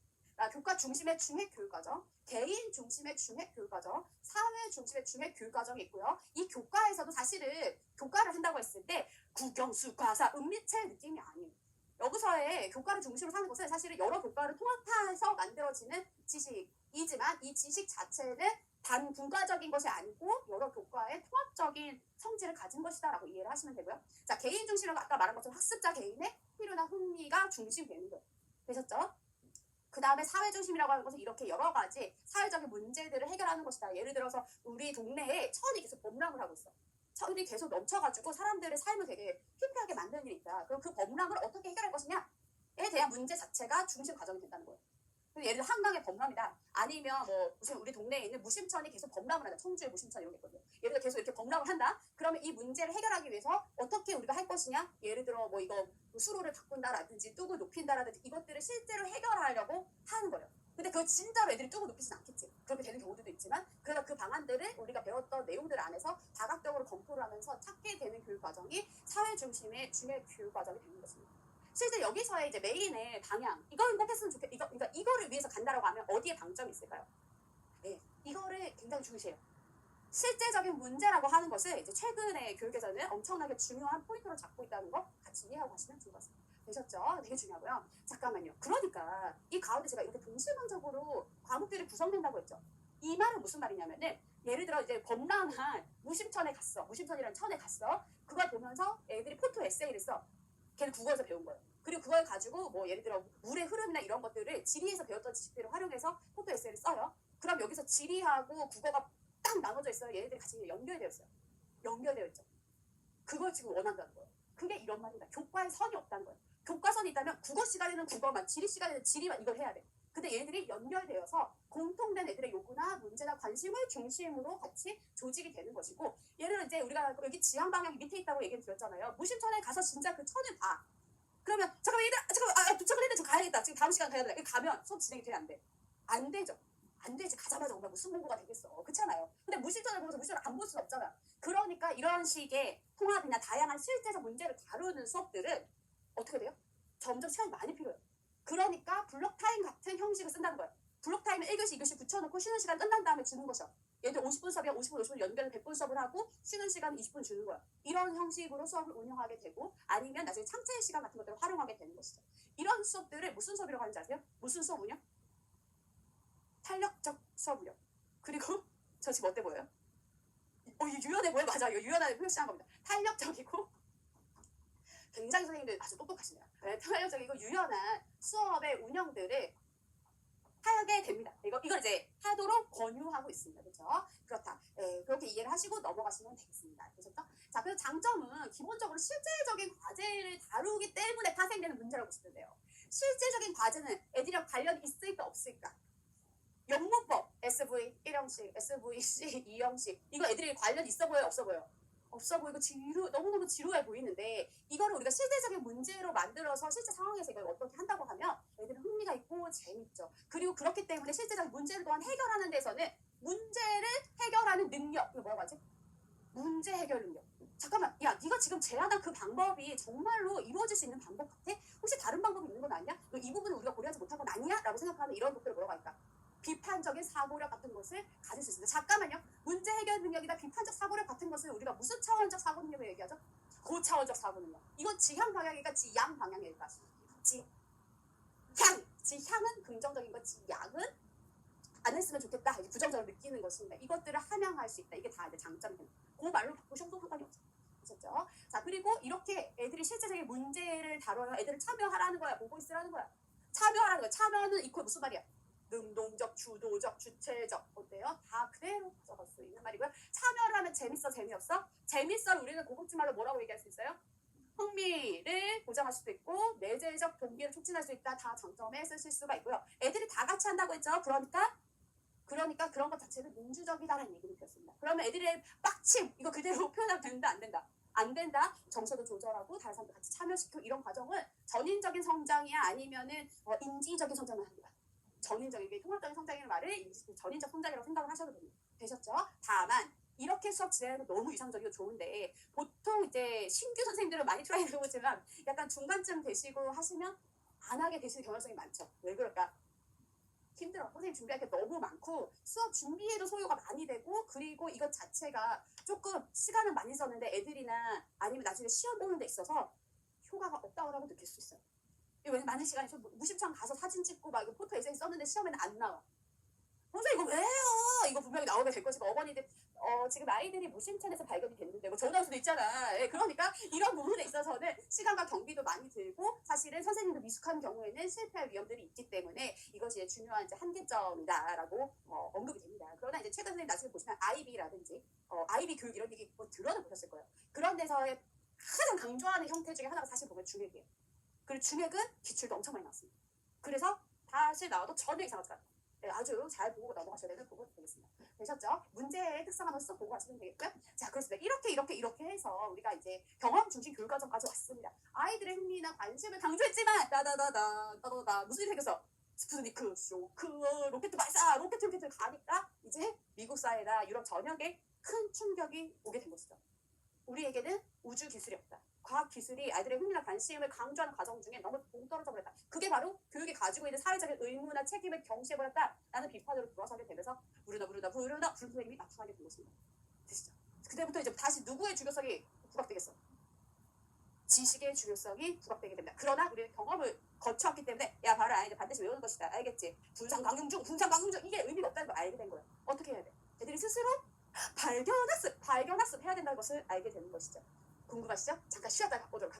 교과 중심의 중핵 교육과정, 개인 중심의 중핵 교육과정, 사회 중심의 중핵 교육과정이 있고요. 이 교과에서도 사실은 교과를 한다고 했을 때 국영수, 과사, 은미체 느낌이 아니에요. 여기서의 교과를 중심으로 사는 것은 사실은 여러 교과를 통합해서 만들어지는 지식이지만 이 지식 자체는 단 분과적인 것이 아니고 여러 교과의 통합적인 성질을 가진 것이다라고 이해를 하시면 되고요. 자, 개인 중심이라고 아까 말한 것처럼 학습자 개인의 필요나 흥미가 중심이 되는 거예요. 되셨죠? 그 다음에 사회 중심이라고 하는 것은 이렇게 여러 가지 사회적인 문제들을 해결하는 것이다. 예를 들어서 우리 동네에 천이 계속 범람을 하고 있어. 천이 계속 넘쳐가지고 사람들의 삶을 되게 피폐하게 만드는 일이 있다. 그럼 그 범람을 어떻게 해결할 것이냐에 대한 문제 자체가 중심 과정이 된다는 거예요. 예를 들어 한강의 범람이다. 아니면 무슨 우리 동네에 있는 무심천이 계속 범람을 한다. 청주의 무심천 이런 게 있거든요. 예를 들어 계속 이렇게 범람을 한다. 그러면 이 문제를 해결하기 위해서 어떻게 우리가 할 것이냐? 예를 들어 이거 수로를 바꾼다라든지 뚝을 높인다라든지 이것들을 실제로 해결하려고 하는 거예요. 근데 그걸 진짜로 애들이 뚝을 높이진 않겠지. 그렇게 되는 경우들도 있지만 그래서 그 방안들을 우리가 배웠던 내용들 안에서 다각적으로 검토를 하면서 찾게 되는 교육 과정이 사회 중심의 중요한 교육 과정이 되는 것입니다. 실제 여기서의 이제 메인의 방향, 이걸 꼭 했으면 좋겠다. 그러니까 이거를 위해서 간다라고 하면 어디에 방점이 있을까요? 네, 이거를 굉장히 중시해요. 실제적인 문제라고 하는 것을 이제 최근의 교육에서는 엄청나게 중요한 포인트로 잡고 있다는 거 같이 이해하고 가시면 좋을 것 같습니다. 되셨죠? 되게 중요하고요. 잠깐만요. 그러니까 이 가운데 제가 이렇게 동시간적으로 과목들이 구성된다고 했죠. 이 말은 무슨 말이냐면은 예를 들어 이제 범람한 무심천에 갔어. 무심천이라는 천에 갔어. 그걸 보면서 애들이 포토 에세이를 써. 걔는 국어에서 배운 거예요. 그리고 그걸 가지고 예를 들어 물의 흐름이나 이런 것들을 지리에서 배웠던 지식들을 활용해서 포토 에세이를 써요. 그럼 여기서 지리하고 국어가 딱 나눠져 있어요. 얘네들이 같이 연결되어 있어요. 연결되어 있죠. 그걸 지금 원한다는 거예요. 그게 이런 말입니다. 교과에 선이 없다는 거예요. 교과선이 있다면 국어 시간에는 국어만, 지리 시간에는 지리만 이걸 해야 돼. 근데 얘네들이 연결되어서 공통된 애들의 요구나 문제나 관심을 중심으로 같이 조직이 되는 것이고, 예를 들어 이제 우리가 여기 지향 방향이 밑에 있다고 얘기를 드렸잖아요. 무심천에 가서 진짜 그 천을 봐. 그러면 잠깐만 얘들아, 잠깐만 도착을 했는데 저 가야겠다. 지금 다음 시간 가야 돼. 가면 수업 진행이 돼? 안 돼? 안 되죠. 안 되지. 가자마자 정말 무슨 공부가 되겠어. 그렇잖아요. 근데 무심천을 보면서 무심천을 안 볼 수는 없잖아. 그러니까 이런 식의 통합이나 다양한 실제적 문제를 다루는 수업들은 어떻게 돼요? 점점 시간이 많이 필요해요. 그러니까 블록타임 같은 형식을 쓴다는 거예요. 블록타임을 1교시, 2교시 붙여놓고 쉬는 시간 끝난 다음에 주는 것이요. 예를 들어 50분 수업이야. 50분, 50분 연결을 100분 수업을 하고 쉬는 시간 20분 주는 거야. 이런 형식으로 수업을 운영하게 되고, 아니면 나중에 창제 시간 같은 것들을 활용하게 되는 것이죠. 이런 수업들을 무슨 수업이라고 하는지 아세요? 무슨 수업 운영? 탄력적 수업 운영. 그리고 저 지금 어때 보여요? 유연해 보여? 맞아요. 유연하게 표시한 겁니다. 탄력적이고 굉장히 선생님들 아주 똑똑하시네요. 네, 탄력적이고 유연한 수업의 운영들을 하게 됩니다. 이걸 이제 하도록 권유하고 있습니다. 그렇죠? 그렇다. 네, 그렇게 이해를 하시고 넘어가시면 되겠습니다. 그렇죠? 자, 그래서 장점은 기본적으로 실제적인 과제를 다루기 때문에 파생되는 문제라고 보시면 돼요. 실제적인 과제는 애들이랑 관련이 있을까 없을까? 영문법, SV 1형식, SVC 2형식, 이거 애들이 관련 있어 보여요? 없어 보여요? 없어 보이고 너무너무 지루해 보이는데, 이거를 우리가 실제적인 문제로 만들어서 실제 상황에서 이걸 어떻게 한다고 하면 애들은 흥미가 있고 재밌죠. 그리고 그렇기 때문에 실제적인 문제를 또한 해결하는 데서는 문제를 해결하는 능력, 이거 뭐라고 하지? 문제 해결 능력. 잠깐만, 야, 네가 지금 제안한 그 방법이 정말로 이루어질 수 있는 방법 같아? 혹시 다른 방법이 있는 건 아니야? 이 부분을 우리가 고려하지 못한 건 아니야? 라고 생각하는 이런 것들을 뭐라고 할까? 비판적인 사고력 같은 것을 가질 수 있습니다. 잠깐만요. 문제 해결 능력이나 비판적 사고력 같은 것을 우리가 무슨 차원적 사고 능력을 얘기하죠? 고차원적 사고 능력. 이건 지향 방향일까 지양 방향일까? 지향은 긍정적인 거, 지양은 안 했으면 좋겠다. 부정적으로 느끼는 것입니다. 이것들을 함양할 수 있다. 이게 다 이제 장점이 됩니다. 그 말로 바꾸셔도 상관이 없죠. 아셨죠? 자, 그리고 이렇게 애들이 실제적인 문제를 다뤄요. 애들을 참여하라는 거야. 보고 있으라는 거야. 참여하라는 거야. 참여는 이퀄 무슨 말이야? 능동적, 주도적, 주체적 어때요? 다 그대로 적을 수 있는 말이고요. 참여를 하면 재밌어, 재미없어? 재밌어 우리는 고급진 말로 뭐라고 얘기할 수 있어요? 흥미를 보장할 수도 있고 내재적 동기를 촉진할 수 있다. 다 장점에 쓰실 수가 있고요. 애들이 다 같이 한다고 했죠. 그러니까 그런 것 자체는 민주적이다라는 얘기를 드렸습니다. 그러면 애들의 빡침 이거 그대로 표현하면 된다 안 된다? 안 된다. 정서도 조절하고 다른 사람들 같이 참여시키고 이런 과정을 전인적인 성장이야 아니면은 인지적인 성장을 합니다. 전인적인 통합적인 성장이라는 말을 전인적 성장이라고 생각을 하셔도 됩니다. 되셨죠? 다만 이렇게 수업 진행하는 거 너무 이상적이고 좋은데 보통 이제 신규 선생님들은 많이 트라이 해보지만 약간 중간쯤 되시고 하시면 안 하게 되시는 경향성이 많죠. 왜 그럴까? 힘들어. 선생님 준비할 게 너무 많고 수업 준비에도 소요가 많이 되고 그리고 이것 자체가 조금 시간을 많이 썼는데 애들이나 아니면 나중에 시험 보는 데 있어서 효과가 없다고 느낄 수 있어요. 왜냐면 많은 시간이 무심창 가서 사진 찍고 막 이거 포토 에세이 썼는데 시험에는 안 나와. 선생님 이거 왜 해요? 이거 분명히 나오게 될 것이고 어머니들 지금 아이들이 무심천에서 발견이 됐는데 뭐 전화 올 수도 있잖아. 예, 그러니까 이런 부분에 있어서는 시간과 경비도 많이 들고 사실은 선생님도 미숙한 경우에는 실패할 위험들이 있기 때문에 이것이 중요한 이제 한계점이다라고 언급이 됩니다. 그러나 이제 최근 선생님 나중에 보시면 아이비라든지 아이비 교육 이런 얘기 뭐 들어는 보셨을 거예요. 그런 데서의 가장 강조하는 형태 중에 하나가 사실 보면 중액이에요. 그리고 중액은 기출도 엄청 많이 나왔습니다. 그래서 다시 나와도 전혀 이상하지 않아요. 네, 아주 잘 보고 넘어가셔야 되는 부분 되겠습니다. 되셨죠? 문제의 특성 한번 쓱 보고 하시면 되겠고요. 자, 그렇습니다. 이렇게 해서 우리가 이제 경험 중심 교육 과정까지 왔습니다. 아이들의 흥미나 관심을 강조했지만 따다다다 무슨 일이 생겼어? 스푸트니크, 쇼크, 로켓 발사, 로켓을 가니까 이제 미국 사회나 유럽 전역에 큰 충격이 오게 된 것이죠. 우리에게는 우주 기술이 없다. 과학 기술이 아이들의 흥미나 관심을 강조하는 과정 중에 너무 동떨어져 버렸다. 그게 바로 교육이 가지고 있는 사회적인 의무나 책임을 경시해버렸다라는 비판으로 들어서게 되면서 부르다 선생님이 나타나게 된 것입니다. 되시죠? 그때부터 이제 다시 누구의 중요성이 부각되겠어? 지식의 중요성이 부각되게 됩니다. 그러나 우리는 경험을 거쳐왔기 때문에 야 봐라 이제 반드시 외우는 것이다. 알겠지? 분상강용중 이게 의미가 없다는 걸 알게 된 거예요. 어떻게 해야 돼? 애들이 스스로 발견학습 해야 된다는 것을 알게 되는 것이죠. 궁금하시죠? 잠깐 쉬었다가 오도록 하겠습니다.